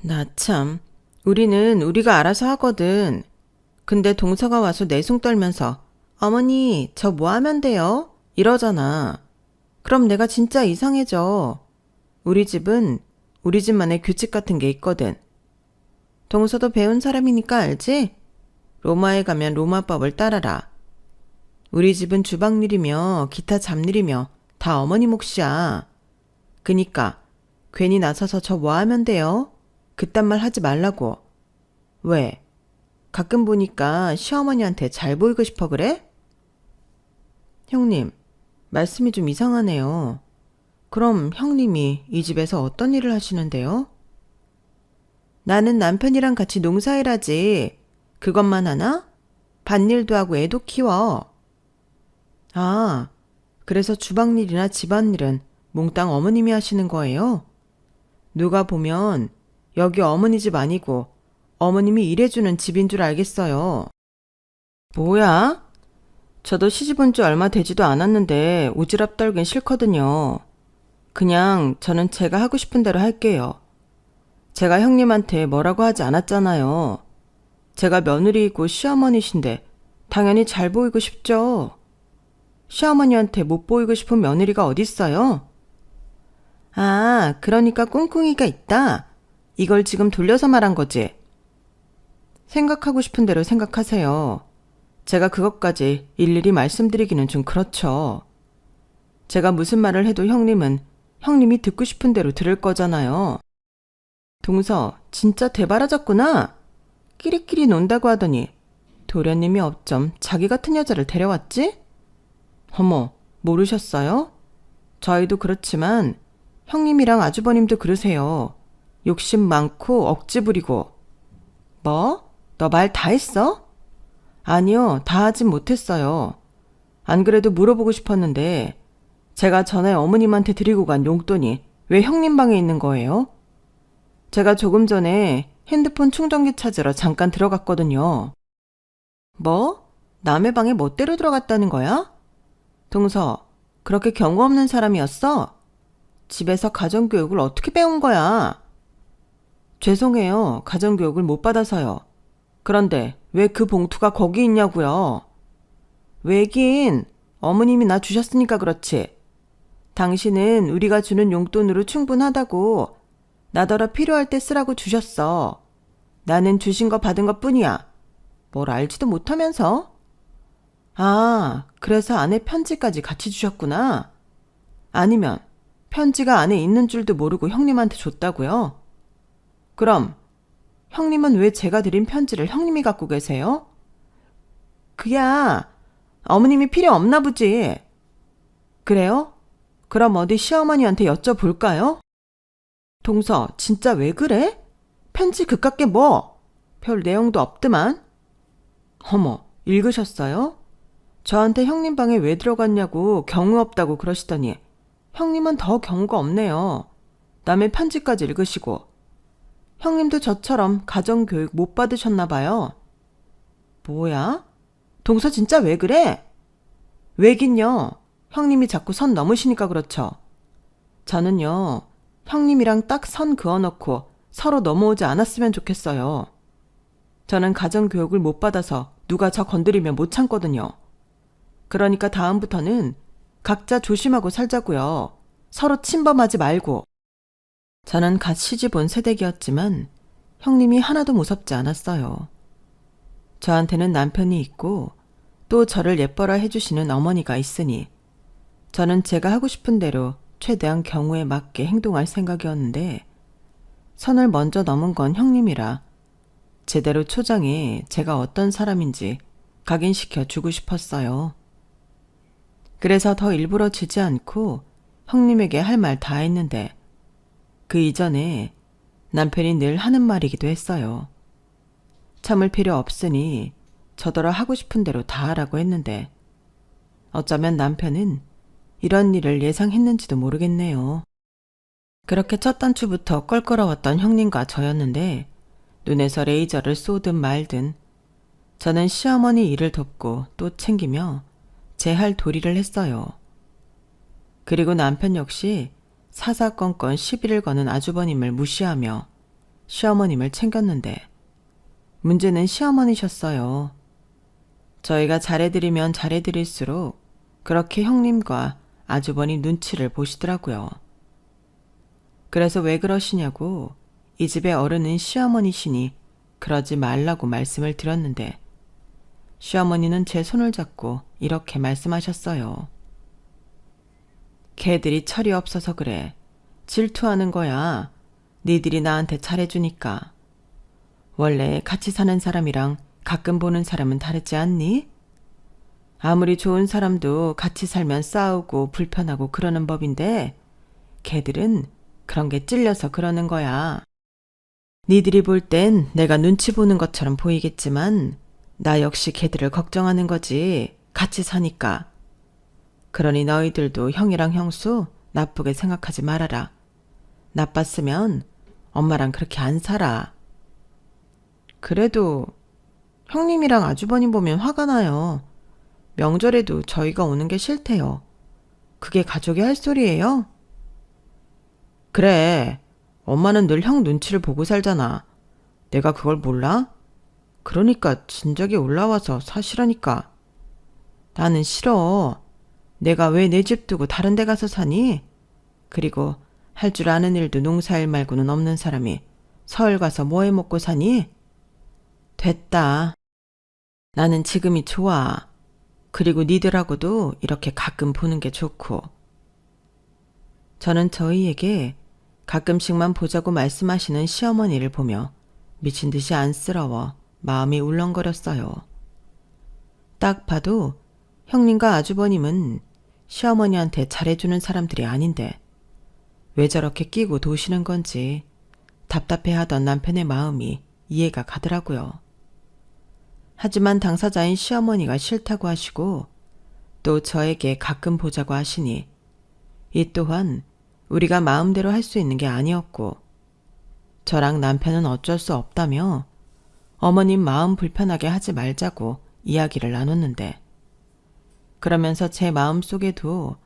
나 참, 우리는 우리가 알아서 하거든. 근데 동서가 와서 내숭 떨면서 어머니, 저 뭐 하면 돼요? 이러잖아. 그럼 내가 진짜 이상해져. 우리 집은 우리 집만의 규칙 같은 게 있거든. 동서도 배운 사람이니까 알지? 로마에 가면 로마법을 따라라. 우리 집은 주방일이며 기타 잡일이며 다 어머니 몫이야. 그니까 괜히 나서서 저 뭐 하면 돼요? 그딴 말 하지 말라고. 왜? 가끔 보니까 시어머니한테 잘 보이고 싶어 그래? 형님, 말씀이 좀 이상하네요. 그럼 형님이 이 집에서 어떤 일을 하시는데요? 나는 남편이랑 같이 농사일하지. 그것만 하나? 밭일도 하고 애도 키워. 아, 그래서 주방일이나 집안일은 몽땅 어머님이 하시는 거예요? 누가 보면 여기 어머니 집 아니고 어머님이 일해주는 집인 줄 알겠어요. 뭐야? 저도 시집 온 지 얼마 되지도 않았는데 오지랖 떨긴 싫거든요. 그냥 저는 제가 하고 싶은 대로 할게요. 제가 형님한테 뭐라고 하지 않았잖아요. 제가 며느리이고 시어머니신데 당연히 잘 보이고 싶죠. 시어머니한테 못 보이고 싶은 며느리가 어딨어요? 아, 그러니까 꿍꿍이가 있다. 이걸 지금 돌려서 말한 거지. 생각하고 싶은 대로 생각하세요. 제가 그것까지 일일이 말씀드리기는 좀 그렇죠. 제가 무슨 말을 해도 형님은 형님이 듣고 싶은 대로 들을 거잖아요. 동서, 진짜 대바라졌구나. 끼리끼리 논다고 하더니 도련님이 어쩜 자기 같은 여자를 데려왔지? 어머, 모르셨어요? 저희도 그렇지만 형님이랑 아주버님도 그러세요. 욕심 많고 억지 부리고. 뭐? 너 말 다 했어? 아니요, 다 하진 못했어요. 안 그래도 물어보고 싶었는데 제가 전에 어머님한테 드리고 간 용돈이 왜 형님 방에 있는 거예요? 제가 조금 전에 핸드폰 충전기 찾으러 잠깐 들어갔거든요. 뭐? 남의 방에 멋대로 들어갔다는 거야? 동서, 그렇게 경우 없는 사람이었어? 집에서 가정교육을 어떻게 배운 거야? 죄송해요. 가정교육을 못 받아서요. 그런데 왜 그 봉투가 거기 있냐고요? 왜긴 어머님이 나 주셨으니까 그렇지. 당신은 우리가 주는 용돈으로 충분하다고 나더러 필요할 때 쓰라고 주셨어. 나는 주신 거 받은 것 뿐이야. 뭘 알지도 못하면서? 아, 그래서 아내 편지까지 같이 주셨구나. 아니면 편지가 안에 있는 줄도 모르고 형님한테 줬다고요? 그럼 형님은 왜 제가 드린 편지를 형님이 갖고 계세요? 그야 어머님이 필요 없나 보지. 그래요? 그럼 어디 시어머니한테 여쭤볼까요? 동서, 진짜 왜 그래? 편지 그깟게 뭐? 별 내용도 없드만. 어머, 읽으셨어요? 저한테 형님 방에 왜 들어갔냐고 경우 없다고 그러시더니 형님은 더 경우가 없네요. 남의 편지까지 읽으시고. 형님도 저처럼 가정교육 못 받으셨나 봐요. 뭐야? 동서 진짜 왜 그래? 왜긴요. 형님이 자꾸 선 넘으시니까 그렇죠. 저는요, 형님이랑 딱 선 그어놓고 서로 넘어오지 않았으면 좋겠어요. 저는 가정교육을 못 받아서 누가 저 건드리면 못 참거든요. 그러니까 다음부터는 각자 조심하고 살자고요. 서로 침범하지 말고. 저는 갓 시집 온 새댁이었지만 형님이 하나도 무섭지 않았어요. 저한테는 남편이 있고 또 저를 예뻐라 해주시는 어머니가 있으니 저는 제가 하고 싶은 대로 최대한 경우에 맞게 행동할 생각이었는데 선을 먼저 넘은 건 형님이라 제대로 초장에 제가 어떤 사람인지 각인시켜 주고 싶었어요. 그래서 더 일부러 지지 않고 형님에게 할 말 다 했는데 그 이전에 남편이 늘 하는 말이기도 했어요. 참을 필요 없으니 저더러 하고 싶은 대로 다 하라고 했는데 어쩌면 남편은 이런 일을 예상했는지도 모르겠네요. 그렇게 첫 단추부터 껄끄러웠던 형님과 저였는데 눈에서 레이저를 쏘든 말든 저는 시어머니 일을 돕고 또 챙기며 제 할 도리를 했어요. 그리고 남편 역시 사사건건 시비를 거는 아주버님을 무시하며 시어머님을 챙겼는데 문제는 시어머니셨어요. 저희가 잘해드리면 잘해드릴수록 그렇게 형님과 아주버님 눈치를 보시더라고요. 그래서 왜 그러시냐고 이 집의 어른은 시어머니시니 그러지 말라고 말씀을 드렸는데 시어머니는 제 손을 잡고 이렇게 말씀하셨어요. 걔들이 철이 없어서 그래. 질투하는 거야. 니들이 나한테 잘해주니까. 원래 같이 사는 사람이랑 가끔 보는 사람은 다르지 않니? 아무리 좋은 사람도 같이 살면 싸우고 불편하고 그러는 법인데 걔들은 그런 게 찔려서 그러는 거야. 니들이 볼 땐 내가 눈치 보는 것처럼 보이겠지만 나 역시 걔들을 걱정하는 거지. 같이 사니까. 그러니 너희들도 형이랑 형수 나쁘게 생각하지 말아라. 나빴으면 엄마랑 그렇게 안 살아. 그래도 형님이랑 아주버님 보면 화가 나요. 명절에도 저희가 오는 게 싫대요. 그게 가족이 할 소리예요? 그래. 엄마는 늘 형 눈치를 보고 살잖아. 내가 그걸 몰라? 그러니까 진작에 올라와서 사시라니까. 나는 싫어. 내가 왜 내 집 두고 다른 데 가서 사니? 그리고 할 줄 아는 일도 농사일 말고는 없는 사람이 서울 가서 뭐 해 먹고 사니? 됐다. 나는 지금이 좋아. 그리고 니들하고도 이렇게 가끔 보는 게 좋고. 저는 저희에게 가끔씩만 보자고 말씀하시는 시어머니를 보며 미친 듯이 안쓰러워 마음이 울렁거렸어요. 딱 봐도 형님과 아주버님은 시어머니한테 잘해주는 사람들이 아닌데 왜 저렇게 끼고 도시는 건지 답답해하던 남편의 마음이 이해가 가더라고요. 하지만 당사자인 시어머니가 싫다고 하시고 또 저에게 가끔 보자고 하시니 이 또한 우리가 마음대로 할 수 있는 게 아니었고 저랑 남편은 어쩔 수 없다며 어머님 마음 불편하게 하지 말자고 이야기를 나눴는데 그러면서 제 마음속에도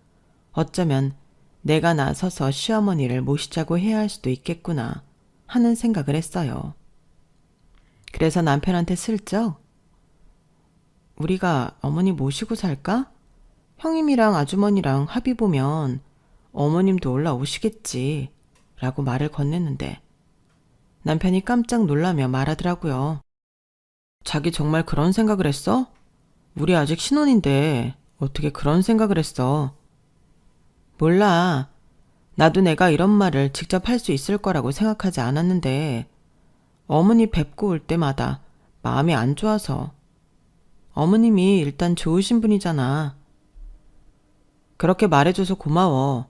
어쩌면 내가 나서서 시어머니를 모시자고 해야 할 수도 있겠구나 하는 생각을 했어요. 그래서 남편한테 슬쩍 우리가 어머니 모시고 살까? 형님이랑 아주머니랑 합의 보면 어머님도 올라오시겠지 라고 말을 건넸는데 남편이 깜짝 놀라며 말하더라고요. 자기 정말 그런 생각을 했어? 우리 아직 신혼인데 어떻게 그런 생각을 했어? 몰라. 나도 내가 이런 말을 직접 할 수 있을 거라고 생각하지 않았는데 어머니 뵙고 올 때마다 마음이 안 좋아서. 어머님이 일단 좋으신 분이잖아. 그렇게 말해줘서 고마워.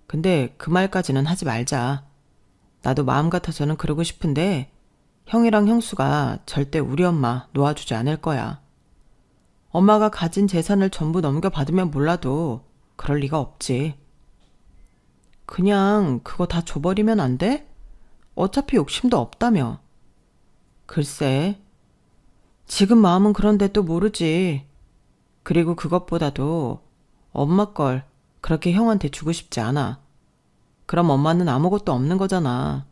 근데 그 말까지는 하지 말자. 나도 마음 같아서는 그러고 싶은데 형이랑 형수가 절대 우리 엄마 놓아주지 않을 거야. 엄마가 가진 재산을 전부 넘겨받으면 몰라도 그럴 리가 없지. 그냥 그거 다 줘버리면 안 돼? 어차피 욕심도 없다며. 글쎄, 지금 마음은 그런데 또 모르지. 그리고 그것보다도 엄마 걸 그렇게 형한테 주고 싶지 않아. 그럼 엄마는 아무것도 없는 거잖아.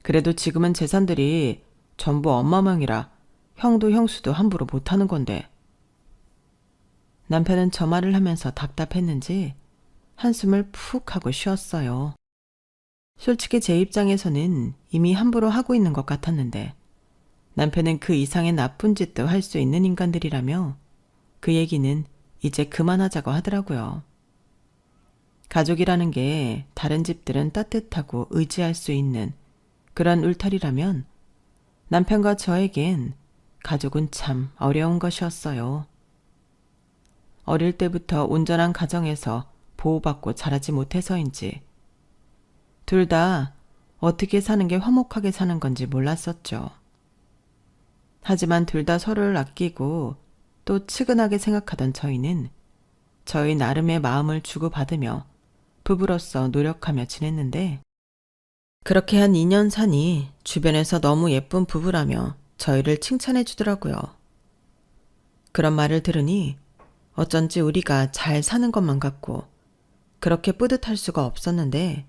그래도 지금은 재산들이 전부 엄마 명이라 형도 형수도 함부로 못하는 건데. 남편은 저 말을 하면서 답답했는지 한숨을 푹 하고 쉬었어요. 솔직히 제 입장에서는 이미 함부로 하고 있는 것 같았는데 남편은 그 이상의 나쁜 짓도 할 수 있는 인간들이라며 그 얘기는 이제 그만하자고 하더라고요. 가족이라는 게 다른 집들은 따뜻하고 의지할 수 있는 그런 울타리라면 남편과 저에겐 가족은 참 어려운 것이었어요. 어릴 때부터 온전한 가정에서 보호받고 자라지 못해서인지 둘 다 어떻게 사는 게 화목하게 사는 건지 몰랐었죠. 하지만 둘 다 서로를 아끼고 또 측은하게 생각하던 저희는 저희 나름의 마음을 주고받으며 부부로서 노력하며 지냈는데 그렇게 한 2년 사니 주변에서 너무 예쁜 부부라며 저희를 칭찬해 주더라고요. 그런 말을 들으니 어쩐지 우리가 잘 사는 것만 같고 그렇게 뿌듯할 수가 없었는데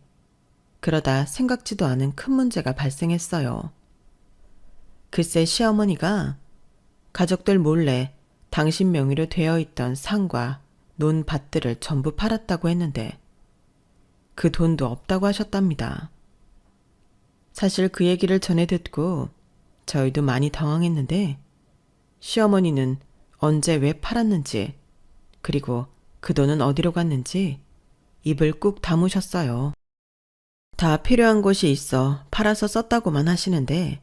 그러다 생각지도 않은 큰 문제가 발생했어요. 글쎄 시어머니가 가족들 몰래 당신 명의로 되어 있던 상과 논 밭들을 전부 팔았다고 했는데 그 돈도 없다고 하셨답니다. 사실 그 얘기를 전해 듣고 저희도 많이 당황했는데 시어머니는 언제 왜 팔았는지 그리고 그 돈은 어디로 갔는지 입을 꾹 다무셨어요. 다 필요한 곳이 있어 팔아서 썼다고만 하시는데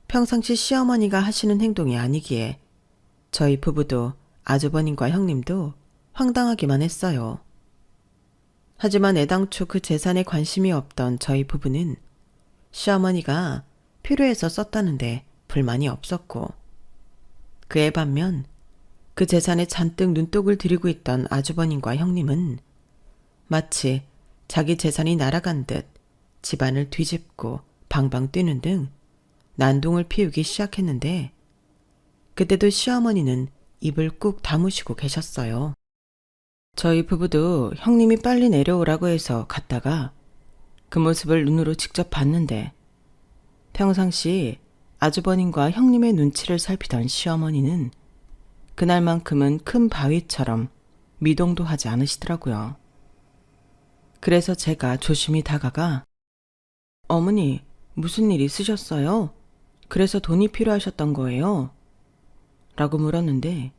평상시 시어머니가 하시는 행동이 아니기에 저희 부부도 아주버님과 형님도 황당하기만 했어요. 하지만 애당초 그 재산에 관심이 없던 저희 부부는 시어머니가 필요해서 썼다는데 불만이 없었고 그에 반면 그 재산에 잔뜩 눈독을 들이고 있던 아주버님과 형님은 마치 자기 재산이 날아간 듯 집안을 뒤집고 방방 뛰는 등 난동을 피우기 시작했는데 그때도 시어머니는 입을 꾹 다무시고 계셨어요. 저희 부부도 형님이 빨리 내려오라고 해서 갔다가 그 모습을 눈으로 직접 봤는데 평상시 아주버님과 형님의 눈치를 살피던 시어머니는 그날만큼은 큰 바위처럼 미동도 하지 않으시더라고요. 그래서 제가 조심히 다가가 어머니 무슨 일 있으셨어요? 그래서 돈이 필요하셨던 거예요? 라고 물었는데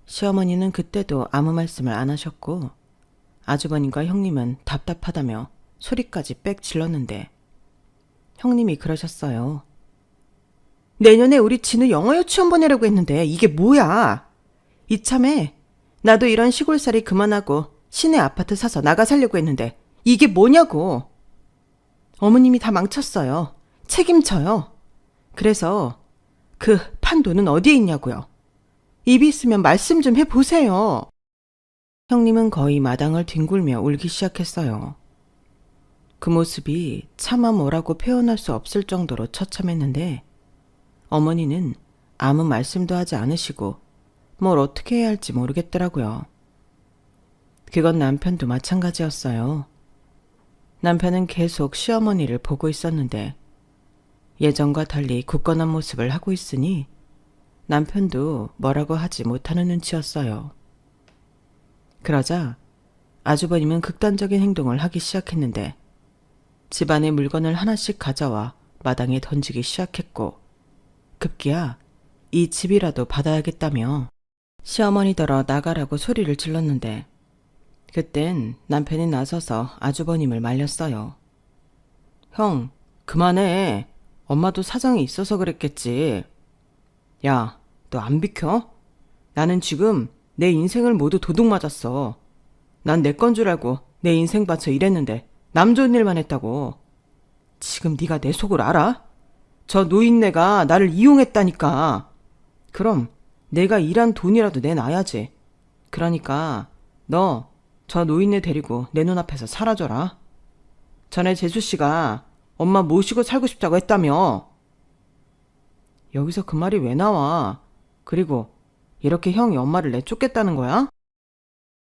시어머니는 그때도 아무 말씀을 안 하셨고 아주버님과 형님은 답답하다며 소리까지 빽 질렀는데 형님이 그러셨어요. 내년에 우리 진우 영어 유치원 보내려고 했는데 이게 뭐야? 이참에 나도 이런 시골살이 그만하고 시내 아파트 사서 나가 살려고 했는데 이게 뭐냐고. 어머님이 다 망쳤어요. 책임져요. 그래서 그 판 돈은 어디에 있냐고요. 입이 있으면 말씀 좀 해보세요. 형님은 거의 마당을 뒹굴며 울기 시작했어요. 그 모습이 차마 뭐라고 표현할 수 없을 정도로 처참했는데 어머니는 아무 말씀도 하지 않으시고 뭘 어떻게 해야 할지 모르겠더라고요. 그건 남편도 마찬가지였어요. 남편은 계속 시어머니를 보고 있었는데 예전과 달리 굳건한 모습을 하고 있으니 남편도 뭐라고 하지 못하는 눈치였어요. 그러자 아주버님은 극단적인 행동을 하기 시작했는데 집안의 물건을 하나씩 가져와 마당에 던지기 시작했고 급기야 이 집이라도 받아야겠다며 시어머니더러 나가라고 소리를 질렀는데 그땐 남편이 나서서 아주버님을 말렸어요. 형, 그만해. 엄마도 사정이 있어서 그랬겠지. 야, 너 안 비켜? 나는 지금 내 인생을 모두 도둑 맞았어. 난 내 건 줄 알고 내 인생 바쳐 일했는데 남 좋은 일만 했다고. 지금 네가 내 속을 알아? 저 노인네가 나를 이용했다니까. 그럼 내가 일한 돈이라도 내놔야지. 그러니까 너 저 노인네 데리고 내 눈앞에서 사라져라. 전에 재수씨가 엄마 모시고 살고 싶다고 했다며. 여기서 그 말이 왜 나와? 그리고 이렇게 형이 엄마를 내쫓겠다는 거야?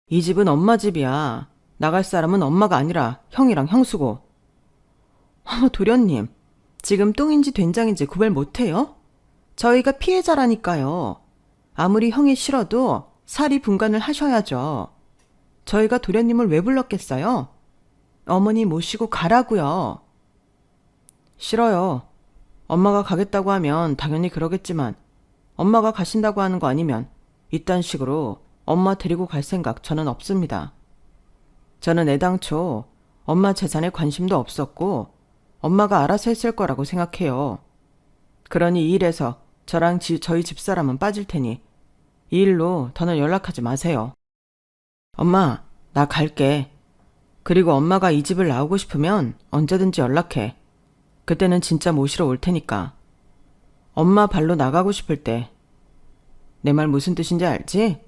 이 집은 엄마 집이야. 나갈 사람은 엄마가 아니라 형이랑 형수고. 어머, 도련님. 지금 똥인지 된장인지 구별 못해요? 저희가 피해자라니까요. 아무리 형이 싫어도 사리 분간을 하셔야죠. 저희가 도련님을 왜 불렀겠어요? 어머니 모시고 가라고요. 싫어요. 엄마가 가겠다고 하면 당연히 그러겠지만 엄마가 가신다고 하는 거 아니면 이딴 식으로 엄마 데리고 갈 생각 저는 없습니다. 저는 애당초 엄마 재산에 관심도 없었고 엄마가 알아서 했을 거라고 생각해요. 그러니 이 일에서 저랑 저희 집사람은 빠질 테니 이 일로 더는 연락하지 마세요. 엄마, 나 갈게. 그리고 엄마가 이 집을 나오고 싶으면 언제든지 연락해. 그때는 진짜 모시러 올 테니까. 엄마 발로 나가고 싶을 때. 내 말 무슨 뜻인지 알지?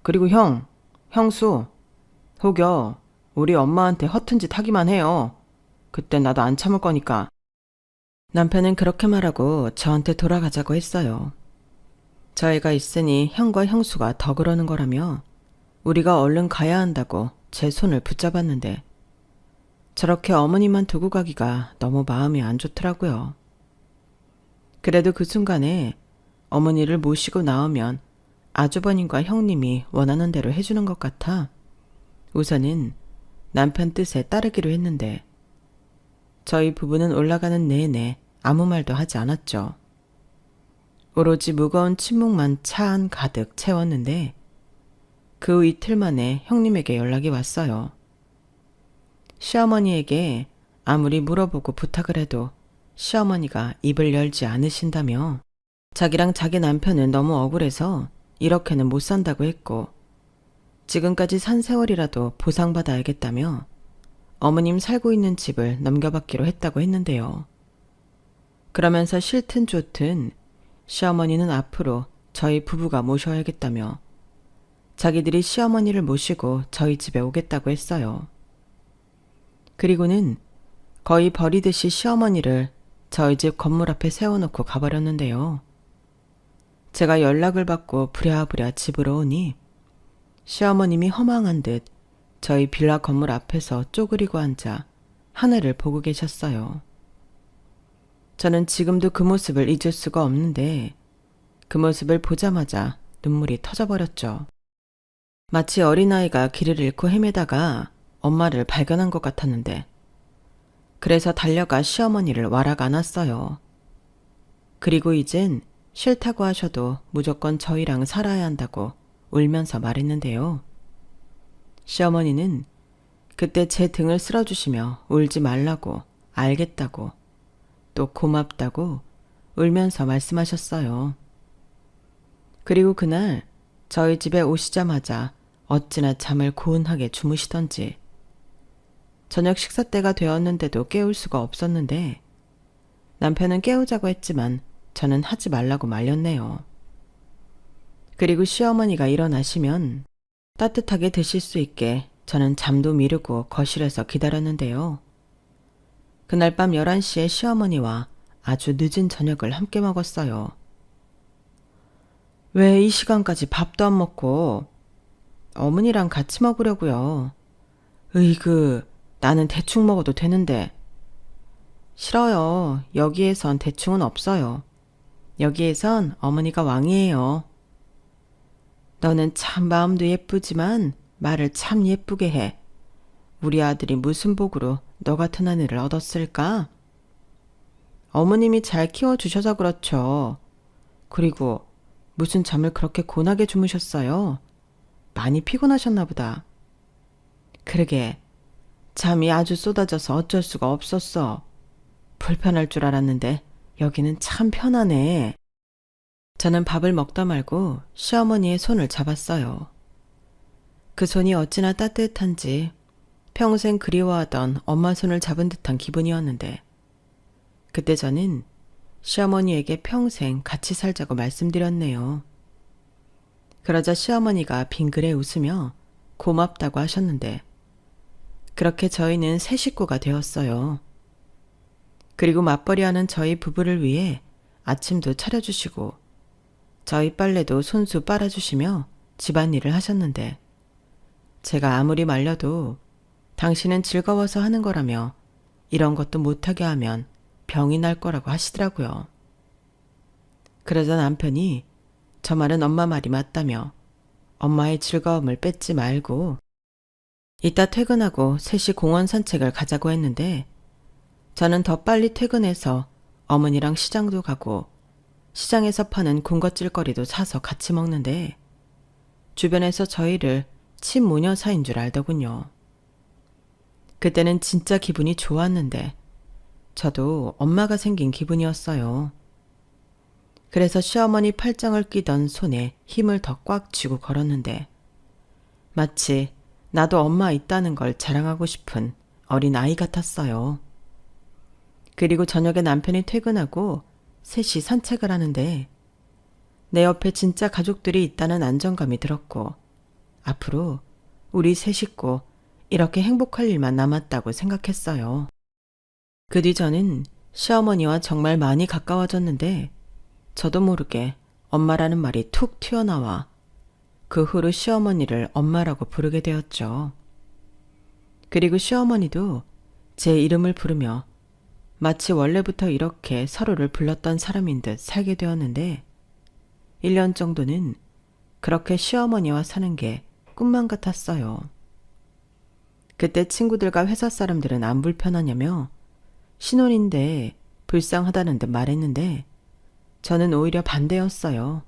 그리고 형, 형수, 혹여 우리 엄마한테 허튼 짓 하기만 해요. 그땐 나도 안 참을 거니까. 남편은 그렇게 말하고 저한테 돌아가자고 했어요. 저희가 있으니 형과 형수가 더 그러는 거라며 우리가 얼른 가야 한다고 제 손을 붙잡았는데 저렇게 어머니만 두고 가기가 너무 마음이 안 좋더라고요. 그래도 그 순간에 어머니를 모시고 나오면 아주버님과 형님이 원하는 대로 해주는 것 같아 우선은 남편 뜻에 따르기로 했는데 저희 부부는 올라가는 내내 아무 말도 하지 않았죠. 오로지 무거운 침묵만 차 안 가득 채웠는데 그 후 이틀 만에 형님에게 연락이 왔어요. 시어머니에게 아무리 물어보고 부탁을 해도 시어머니가 입을 열지 않으신다며 자기랑 자기 남편은 너무 억울해서 이렇게는 못 산다고 했고 지금까지 산 세월이라도 보상받아야겠다며 어머님 살고 있는 집을 넘겨받기로 했다고 했는데요. 그러면서 싫든 좋든 시어머니는 앞으로 저희 부부가 모셔야겠다며 자기들이 시어머니를 모시고 저희 집에 오겠다고 했어요. 그리고는 거의 버리듯이 시어머니를 저희 집 건물 앞에 세워놓고 가버렸는데요. 제가 연락을 받고 부랴부랴 집으로 오니 시어머님이 허망한 듯 저희 빌라 건물 앞에서 쪼그리고 앉아 하늘을 보고 계셨어요. 저는 지금도 그 모습을 잊을 수가 없는데 그 모습을 보자마자 눈물이 터져버렸죠. 마치 어린아이가 길을 잃고 헤매다가 엄마를 발견한 것 같았는데 그래서 달려가 시어머니를 와락 안았어요. 그리고 이젠 싫다고 하셔도 무조건 저희랑 살아야 한다고 울면서 말했는데요. 시어머니는 그때 제 등을 쓸어주시며 울지 말라고 알겠다고 또 고맙다고 울면서 말씀하셨어요. 그리고 그날 저희 집에 오시자마자 어찌나 잠을 고운하게 주무시던지 저녁 식사 때가 되었는데도 깨울 수가 없었는데 남편은 깨우자고 했지만 저는 하지 말라고 말렸네요. 그리고 시어머니가 일어나시면 따뜻하게 드실 수 있게 저는 잠도 미루고 거실에서 기다렸는데요. 그날 밤 11시에 시어머니와 아주 늦은 저녁을 함께 먹었어요. 왜 이 시간까지 밥도 안 먹고? 어머니랑 같이 먹으려고요. 으이그, 나는 대충 먹어도 되는데. 싫어요. 여기에선 대충은 없어요. 여기에선 어머니가 왕이에요. 너는 참 마음도 예쁘지만 말을 참 예쁘게 해. 우리 아들이 무슨 복으로 너 같은 아내를 얻었을까? 어머님이 잘 키워주셔서 그렇죠. 그리고 무슨 잠을 그렇게 고나게 주무셨어요? 많이 피곤하셨나 보다. 그러게 잠이 아주 쏟아져서 어쩔 수가 없었어. 불편할 줄 알았는데 여기는 참 편하네. 저는 밥을 먹다 말고 시어머니의 손을 잡았어요. 그 손이 어찌나 따뜻한지 평생 그리워하던 엄마 손을 잡은 듯한 기분이었는데 그때 저는 시어머니에게 평생 같이 살자고 말씀드렸네요. 그러자 시어머니가 빙그레 웃으며 고맙다고 하셨는데 그렇게 저희는 새 식구가 되었어요. 그리고 맞벌이하는 저희 부부를 위해 아침도 차려주시고 저희 빨래도 손수 빨아주시며 집안일을 하셨는데 제가 아무리 말려도 당신은 즐거워서 하는 거라며 이런 것도 못하게 하면 병이 날 거라고 하시더라고요. 그러자 남편이 저 말은 엄마 말이 맞다며 엄마의 즐거움을 뺏지 말고 이따 퇴근하고 셋이 공원 산책을 가자고 했는데 저는 더 빨리 퇴근해서 어머니랑 시장도 가고 시장에서 파는 군것질거리도 사서 같이 먹는데 주변에서 저희를 친모녀 사이인 줄 알더군요. 그때는 진짜 기분이 좋았는데 저도 엄마가 생긴 기분이었어요. 그래서 시어머니 팔짱을 끼던 손에 힘을 더 꽉 쥐고 걸었는데 마치 나도 엄마 있다는 걸 자랑하고 싶은 어린 아이 같았어요. 그리고 저녁에 남편이 퇴근하고 셋이 산책을 하는데 내 옆에 진짜 가족들이 있다는 안정감이 들었고 앞으로 우리 세 식구 이렇게 행복할 일만 남았다고 생각했어요. 그 뒤 저는 시어머니와 정말 많이 가까워졌는데 저도 모르게 엄마라는 말이 툭 튀어나와 그 후로 시어머니를 엄마라고 부르게 되었죠. 그리고 시어머니도 제 이름을 부르며 마치 원래부터 이렇게 서로를 불렀던 사람인 듯 살게 되었는데 1년 정도는 그렇게 시어머니와 사는 게 꿈만 같았어요. 그때 친구들과 회사 사람들은 안 불편하냐며 신혼인데 불쌍하다는 듯 말했는데 저는 오히려 반대였어요.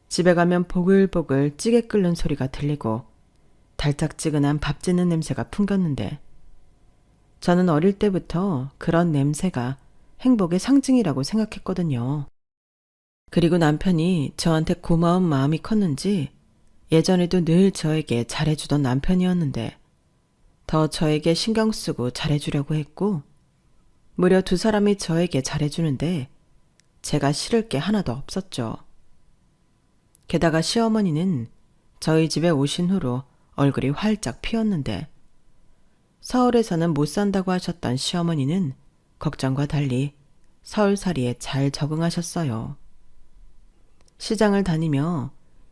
집에 가면 보글보글 찌개 끓는 소리가 들리고 달짝지근한 밥 짓는 냄새가 풍겼는데 저는 어릴 때부터 그런 냄새가 행복의 상징이라고 생각했거든요. 그리고 남편이 저한테 고마운 마음이 컸는지 예전에도 늘 저에게 잘해주던 남편이었는데 더 저에게 신경 쓰고 잘해주려고 했고 무려 두 사람이 저에게 잘해주는데 제가 싫을 게 하나도 없었죠. 게다가 시어머니는 저희 집에 오신 후로 얼굴이 활짝 피었는데 서울에서는 못 산다고 하셨던 시어머니는 걱정과 달리 서울살이에 잘 적응하셨어요. 시장을 다니며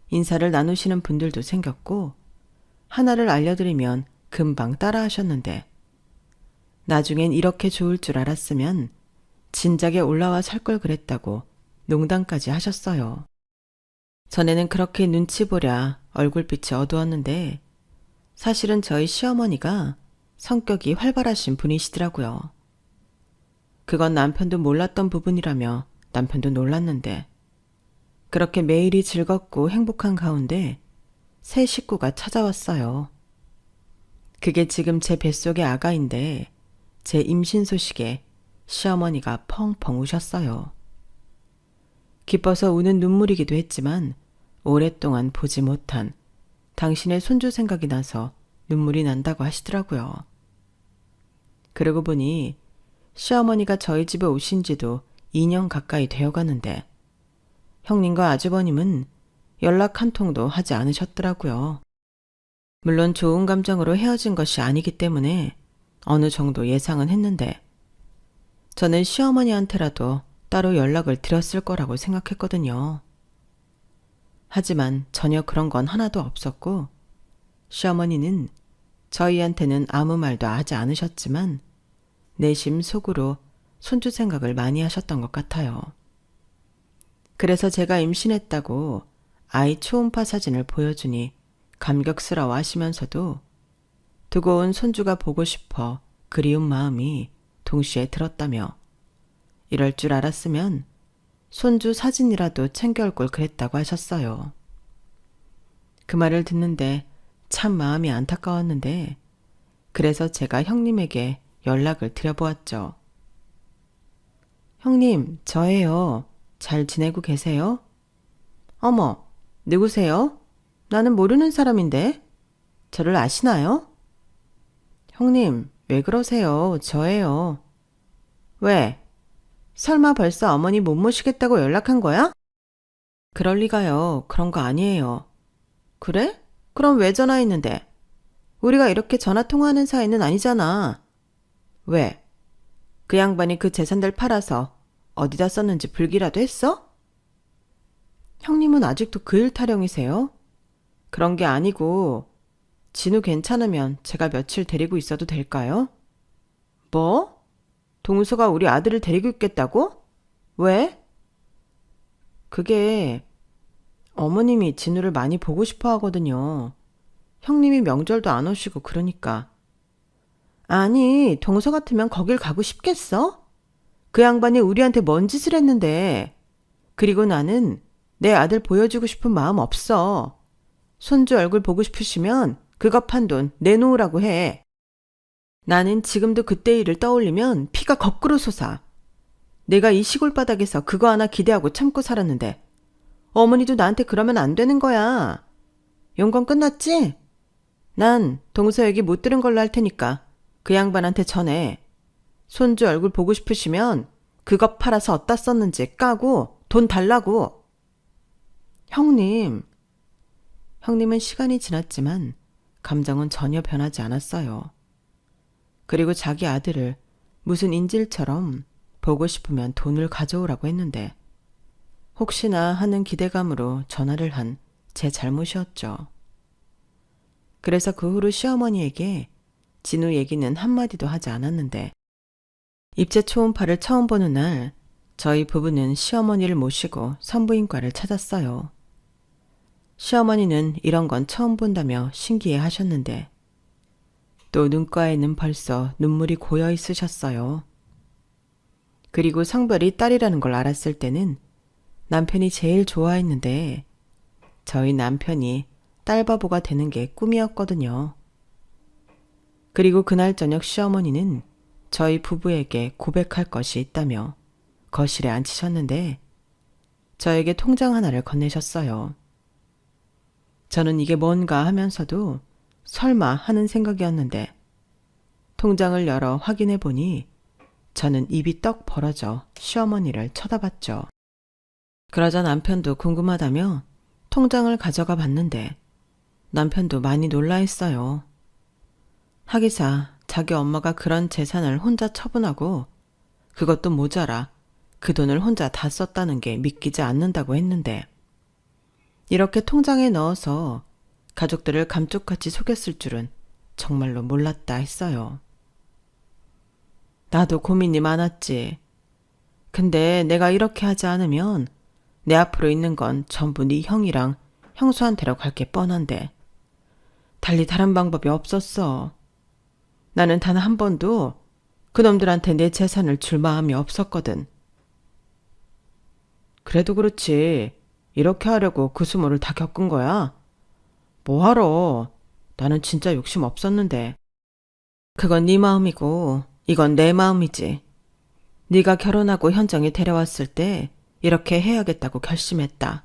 인사를 나누시는 분들도 생겼고 하나를 알려드리면 금방 따라 하셨는데 나중엔 이렇게 좋을 줄 알았으면 진작에 올라와 살 걸 그랬다고 농담까지 하셨어요. 전에는 그렇게 눈치 보랴 얼굴빛이 어두웠는데 사실은 저희 시어머니가 성격이 활발하신 분이시더라고요. 그건 남편도 몰랐던 부분이라며 남편도 놀랐는데 그렇게 매일이 즐겁고 행복한 가운데 새 식구가 찾아왔어요. 그게 지금 제 뱃속의 아가인데 제 임신 소식에 시어머니가 펑펑 우셨어요. 기뻐서 우는 눈물이기도 했지만 오랫동안 보지 못한 당신의 손주 생각이 나서 눈물이 난다고 하시더라고요. 그러고 보니 시어머니가 저희 집에 오신 지도 2년 가까이 되어가는데 형님과 아주버님은 연락 한 통도 하지 않으셨더라고요. 물론 좋은 감정으로 헤어진 것이 아니기 때문에 어느 정도 예상은 했는데 저는 시어머니한테라도 따로 연락을 드렸을 거라고 생각했거든요. 하지만 전혀 그런 건 하나도 없었고 시어머니는 저희한테는 아무 말도 하지 않으셨지만 내심 속으로 손주 생각을 많이 하셨던 것 같아요. 그래서 제가 임신했다고 아이 초음파 사진을 보여주니 감격스러워 하시면서도 두고 온 손주가 보고 싶어 그리운 마음이 동시에 들었다며 이럴 줄 알았으면 손주 사진이라도 챙겨올 걸 그랬다고 하셨어요. 그 말을 듣는데 참 마음이 안타까웠는데 그래서 제가 형님에게 연락을 드려보았죠. 형님, 저예요. 잘 지내고 계세요? 어머, 누구세요? 나는 모르는 사람인데. 저를 아시나요? 형님, 왜 그러세요? 저예요. 왜? 설마 벌써 어머니 못 모시겠다고 연락한 거야? 그럴 리가요. 그런 거 아니에요. 그래? 그럼 왜 전화했는데? 우리가 이렇게 전화 통화하는 사이는 아니잖아. 왜? 그 양반이 그 재산들 팔아서 어디다 썼는지 불기라도 했어? 형님은 아직도 그 일 타령이세요? 그런 게 아니고 진우 괜찮으면 제가 며칠 데리고 있어도 될까요? 뭐? 동서가 우리 아들을 데리고 있겠다고? 왜? 그게 어머님이 진우를 많이 보고 싶어 하거든요. 형님이 명절도 안 오시고 그러니까. 아니, 동서 같으면 거길 가고 싶겠어? 그 양반이 우리한테 뭔 짓을 했는데. 그리고 나는 내 아들 보여주고 싶은 마음 없어. 손주 얼굴 보고 싶으시면 그거 판 돈 내놓으라고 해. 나는 지금도 그때 일을 떠올리면 피가 거꾸로 솟아. 내가 이 시골 바닥에서 그거 하나 기대하고 참고 살았는데 어머니도 나한테 그러면 안 되는 거야. 용건 끝났지? 난 동서 얘기 못 들은 걸로 할 테니까 그 양반한테 전해. 손주 얼굴 보고 싶으시면 그거 팔아서 어디다 썼는지 까고 돈 달라고. 형님. 형님은 시간이 지났지만 감정은 전혀 변하지 않았어요. 그리고 자기 아들을 무슨 인질처럼 보고 싶으면 돈을 가져오라고 했는데 혹시나 하는 기대감으로 전화를 한 제 잘못이었죠. 그래서 그 후로 시어머니에게 진우 얘기는 한마디도 하지 않았는데 입제 초음파를 처음 보는 날 저희 부부는 시어머니를 모시고 산부인과를 찾았어요. 시어머니는 이런 건 처음 본다며 신기해 하셨는데 또 눈가에는 벌써 눈물이 고여 있으셨어요. 그리고 성별이 딸이라는 걸 알았을 때는 남편이 제일 좋아했는데 저희 남편이 딸바보가 되는 게 꿈이었거든요. 그리고 그날 저녁 시어머니는 저희 부부에게 고백할 것이 있다며 거실에 앉히셨는데 저에게 통장 하나를 건네셨어요. 저는 이게 뭔가 하면서도 설마 하는 생각이었는데 통장을 열어 확인해 보니 저는 입이 떡 벌어져 시어머니를 쳐다봤죠. 그러자 남편도 궁금하다며 통장을 가져가 봤는데 남편도 많이 놀라했어요. 하기사 자기 엄마가 그런 재산을 혼자 처분하고 그것도 모자라 그 돈을 혼자 다 썼다는 게 믿기지 않는다고 했는데 이렇게 통장에 넣어서 가족들을 감쪽같이 속였을 줄은 정말로 몰랐다 했어요. 나도 고민이 많았지. 근데 내가 이렇게 하지 않으면 내 앞으로 있는 건 전부 네 형이랑 형수한테로 갈 게 뻔한데 달리 다른 방법이 없었어. 나는 단 한 번도 그놈들한테 내 재산을 줄 마음이 없었거든. 그래도 그렇지. 이렇게 하려고 그 수모를 다 겪은 거야? 뭐하러. 나는 진짜 욕심 없었는데. 그건 네 마음이고 이건 내 마음이지. 네가 결혼하고 현정이 데려왔을 때 이렇게 해야겠다고 결심했다.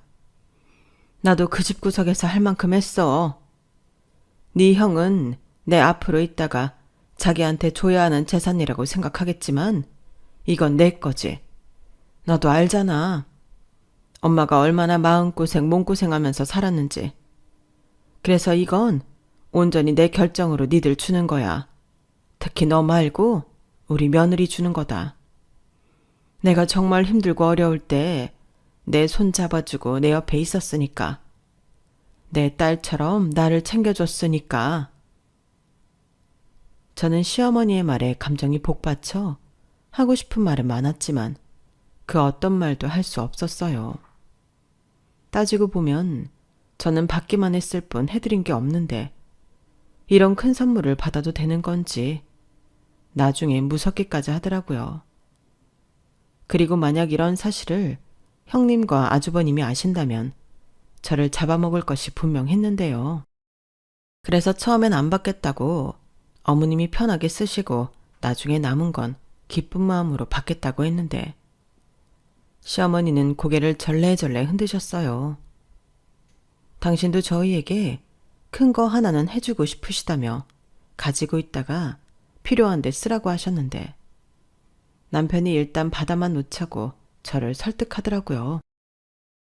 나도 그 집구석에서 할 만큼 했어. 네 형은 내 앞으로 있다가 자기한테 줘야 하는 재산이라고 생각하겠지만 이건 내 거지. 너도 알잖아. 엄마가 얼마나 마음고생 몸고생하면서 살았는지. 그래서 이건 온전히 내 결정으로 니들 주는 거야. 특히 너 말고 우리 며느리 주는 거다. 내가 정말 힘들고 어려울 때 내 손 잡아주고 내 옆에 있었으니까. 내 딸처럼 나를 챙겨줬으니까. 저는 시어머니의 말에 감정이 복받쳐 하고 싶은 말은 많았지만 그 어떤 말도 할 수 없었어요. 따지고 보면 저는 받기만 했을 뿐 해드린 게 없는데 이런 큰 선물을 받아도 되는 건지 나중에 무섭기까지 하더라고요. 그리고 만약 이런 사실을 형님과 아주버님이 아신다면 저를 잡아먹을 것이 분명했는데요. 그래서 처음엔 안 받겠다고 어머님이 편하게 쓰시고 나중에 남은 건 기쁜 마음으로 받겠다고 했는데 시어머니는 고개를 절레절레 흔드셨어요. 당신도 저희에게 큰 거 하나는 해주고 싶으시다며 가지고 있다가 필요한 데 쓰라고 하셨는데 남편이 일단 받아만 놓자고 저를 설득하더라고요.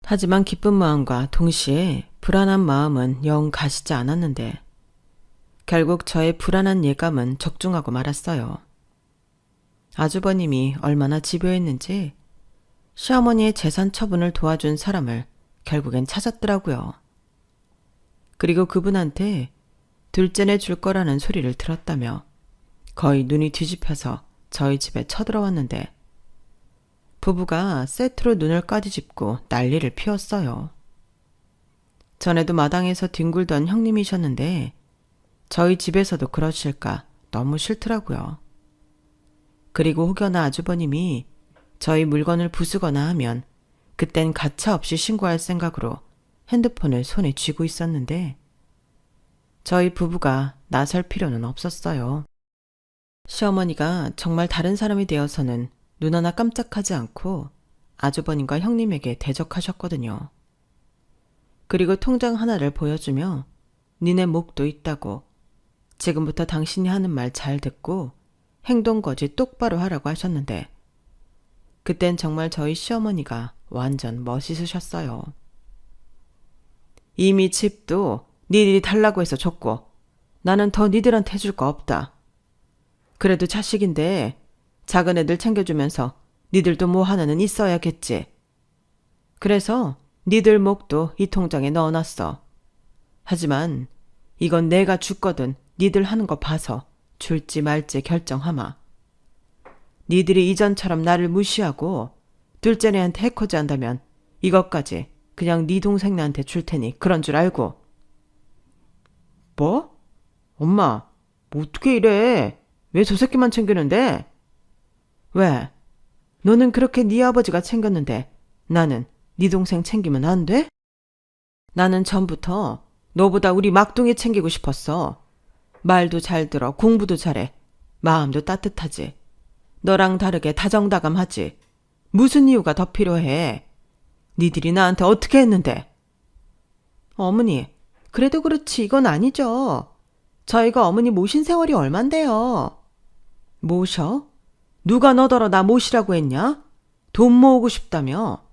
하지만 기쁜 마음과 동시에 불안한 마음은 영 가시지 않았는데 결국 저의 불안한 예감은 적중하고 말았어요. 아주버님이 얼마나 집요했는지 시어머니의 재산 처분을 도와준 사람을 결국엔 찾았더라고요. 그리고 그분한테 둘째내 줄 거라는 소리를 들었다며 거의 눈이 뒤집혀서 저희 집에 쳐들어왔는데 부부가 세트로 눈을 까디집고 난리를 피웠어요. 전에도 마당에서 뒹굴던 형님이셨는데 저희 집에서도 그러실까 너무 싫더라고요. 그리고 혹여나 아주버님이 저희 물건을 부수거나 하면 그땐 가차없이 신고할 생각으로 핸드폰을 손에 쥐고 있었는데 저희 부부가 나설 필요는 없었어요. 시어머니가 정말 다른 사람이 되어서는 눈 하나 깜짝하지 않고 아주버님과 형님에게 대적하셨거든요. 그리고 통장 하나를 보여주며 니네 목도 있다고 지금부터 당신이 하는 말 잘 듣고 행동거지 똑바로 하라고 하셨는데 그땐 정말 저희 시어머니가 완전 멋있으셨어요. 이미 집도 니들이 달라고 해서 줬고 나는 더 니들한테 해줄 거 없다. 그래도 자식인데 작은 애들 챙겨주면서 니들도 뭐 하나는 있어야겠지. 그래서 니들 목도 이 통장에 넣어놨어. 하지만 이건 내가 죽거든 니들 하는 거 봐서 줄지 말지 결정하마. 니들이 이전처럼 나를 무시하고 둘째네한테 해코지 한다면 이것까지 그냥 네 동생네한테 줄 테니 그런 줄 알고. 뭐? 엄마, 뭐 어떻게 이래? 왜 저 새끼만 챙기는데? 왜? 너는 그렇게 네 아버지가 챙겼는데 나는 네 동생 챙기면 안 돼? 나는 전부터 너보다 우리 막둥이 챙기고 싶었어. 말도 잘 들어, 공부도 잘해, 마음도 따뜻하지. 너랑 다르게 다정다감하지. 무슨 이유가 더 필요해? 니들이 나한테 어떻게 했는데? 어머니, 그래도 그렇지 이건 아니죠. 저희가 어머니 모신 세월이 얼만데요. 모셔? 누가 너더러 나 모시라고 했냐? 돈 모으고 싶다며.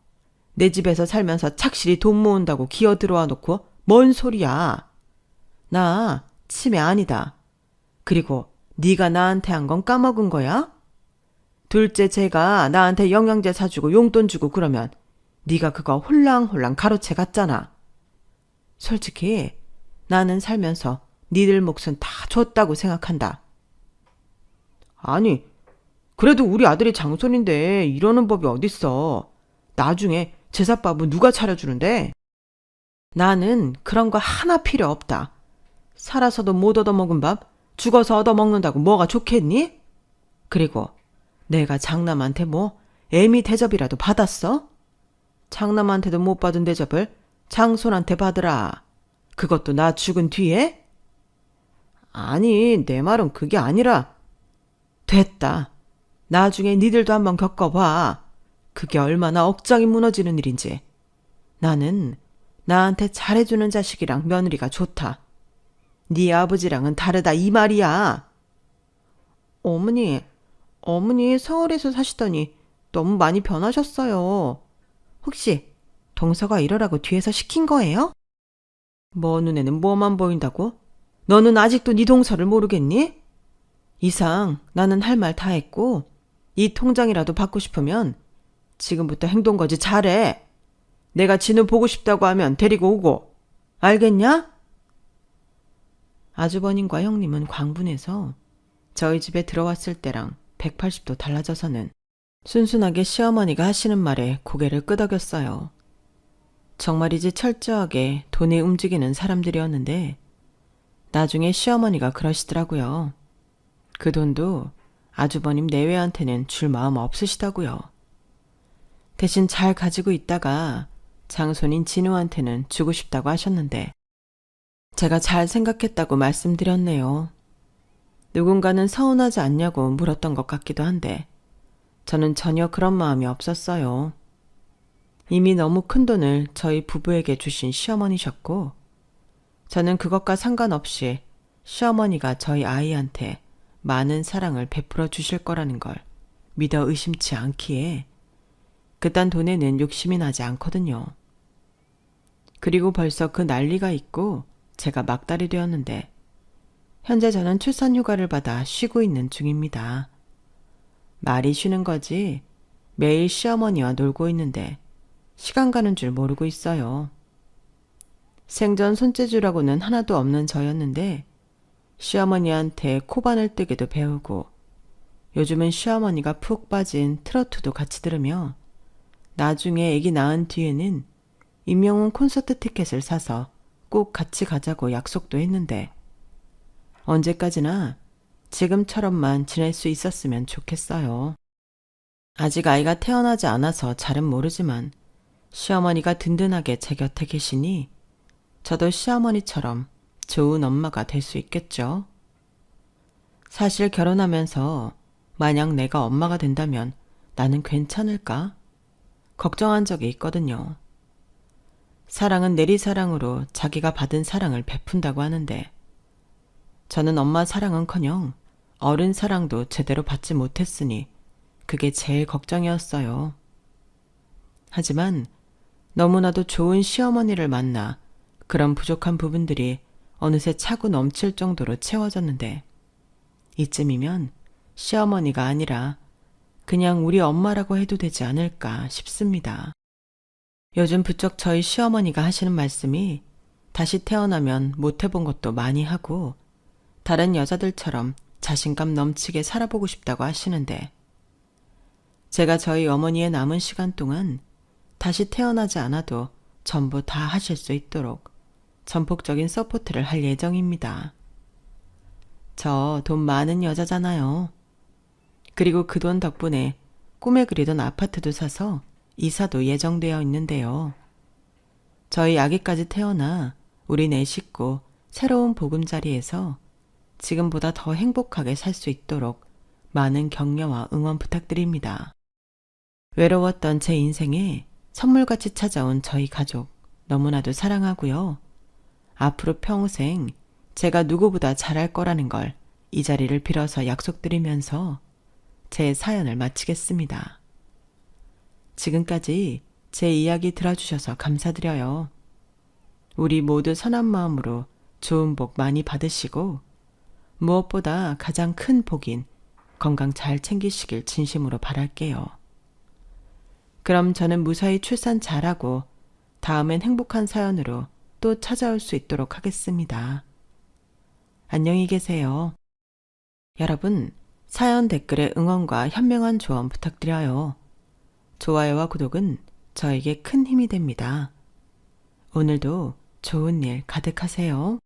내 집에서 살면서 착실히 돈 모은다고 기어 들어와 놓고 뭔 소리야. 나 치매 아니다. 그리고 네가 나한테 한 건 까먹은 거야? 둘째 쟤가 나한테 영양제 사주고 용돈 주고 그러면 네가 그거 홀랑홀랑 가로채 갔잖아. 솔직히 나는 살면서 니들 몫은 다 줬다고 생각한다. 아니, 그래도 우리 아들이 장손인데 이러는 법이 어딨어. 나중에 제사밥은 누가 차려주는데? 나는 그런 거 하나 필요 없다. 살아서도 못 얻어먹은 밥 죽어서 얻어먹는다고 뭐가 좋겠니? 그리고 내가 장남한테 뭐 애미 대접이라도 받았어? 장남한테도 못 받은 대접을 장손한테 받으라. 그것도 나 죽은 뒤에? 아니, 내 말은 그게 아니라. 됐다. 나중에 니들도 한번 겪어봐. 그게 얼마나 억장이 무너지는 일인지. 나는 나한테 잘해주는 자식이랑 며느리가 좋다. 네 아버지랑은 다르다 이 말이야. 어머니 서울에서 사시더니 너무 많이 변하셨어요. 혹시 동서가 이러라고 뒤에서 시킨 거예요? 뭐 눈에는 뭐만 보인다고? 너는 아직도 네 동서를 모르겠니? 이상 나는 할 말 다 했고 이 통장이라도 받고 싶으면 지금부터 행동거지 잘해. 내가 진우 보고 싶다고 하면 데리고 오고. 알겠냐? 아주버님과 형님은 광분해서 저희 집에 들어왔을 때랑 180도 달라져서는 순순하게 시어머니가 하시는 말에 고개를 끄덕였어요. 정말이지 철저하게 돈이 움직이는 사람들이었는데 나중에 시어머니가 그러시더라고요. 그 돈도 아주버님 내외한테는 줄 마음 없으시다고요. 대신 잘 가지고 있다가 장손인 진우한테는 주고 싶다고 하셨는데 제가 잘 생각했다고 말씀드렸네요. 누군가는 서운하지 않냐고 물었던 것 같기도 한데 저는 전혀 그런 마음이 없었어요. 이미 너무 큰 돈을 저희 부부에게 주신 시어머니셨고 저는 그것과 상관없이 시어머니가 저희 아이한테 많은 사랑을 베풀어 주실 거라는 걸 믿어 의심치 않기에 그딴 돈에는 욕심이 나지 않거든요. 그리고 벌써 그 난리가 있고 제가 막달이 되었는데 현재 저는 출산휴가를 받아 쉬고 있는 중입니다. 말이 쉬는 거지 매일 시어머니와 놀고 있는데 시간 가는 줄 모르고 있어요. 생전 손재주라고는 하나도 없는 저였는데 시어머니한테 코바늘 뜨기도 배우고 요즘은 시어머니가 푹 빠진 트로트도 같이 들으며 나중에 아기 낳은 뒤에는 임영웅 콘서트 티켓을 사서 꼭 같이 가자고 약속도 했는데 언제까지나 지금처럼만 지낼 수 있었으면 좋겠어요. 아직 아이가 태어나지 않아서 잘은 모르지만 시어머니가 든든하게 제 곁에 계시니 저도 시어머니처럼 좋은 엄마가 될 수 있겠죠. 사실 결혼하면서 만약 내가 엄마가 된다면 나는 괜찮을까? 걱정한 적이 있거든요. 사랑은 내리사랑으로 자기가 받은 사랑을 베푼다고 하는데 저는 엄마 사랑은커녕 어른 사랑도 제대로 받지 못했으니 그게 제일 걱정이었어요. 하지만 너무나도 좋은 시어머니를 만나 그런 부족한 부분들이 어느새 차고 넘칠 정도로 채워졌는데 이쯤이면 시어머니가 아니라 그냥 우리 엄마라고 해도 되지 않을까 싶습니다. 요즘 부쩍 저희 시어머니가 하시는 말씀이 다시 태어나면 못 해본 것도 많이 하고 다른 여자들처럼 자신감 넘치게 살아보고 싶다고 하시는데 제가 저희 어머니의 남은 시간 동안 다시 태어나지 않아도 전부 다 하실 수 있도록 전폭적인 서포트를 할 예정입니다. 저 돈 많은 여자잖아요. 그리고 그 돈 덕분에 꿈에 그리던 아파트도 사서 이사도 예정되어 있는데요. 저희 아기까지 태어나 우리 네 식구 새로운 보금자리에서 지금보다 더 행복하게 살 수 있도록 많은 격려와 응원 부탁드립니다. 외로웠던 제 인생에 선물같이 찾아온 저희 가족 너무나도 사랑하고요. 앞으로 평생 제가 누구보다 잘할 거라는 걸 이 자리를 빌어서 약속드리면서 제 사연을 마치겠습니다. 지금까지 제 이야기 들어주셔서 감사드려요. 우리 모두 선한 마음으로 좋은 복 많이 받으시고 무엇보다 가장 큰 복인 건강 잘 챙기시길 진심으로 바랄게요. 그럼 저는 무사히 출산 잘하고 다음엔 행복한 사연으로 또 찾아올 수 있도록 하겠습니다. 안녕히 계세요. 여러분, 사연 댓글에 응원과 현명한 조언 부탁드려요. 좋아요와 구독은 저에게 큰 힘이 됩니다. 오늘도 좋은 일 가득하세요.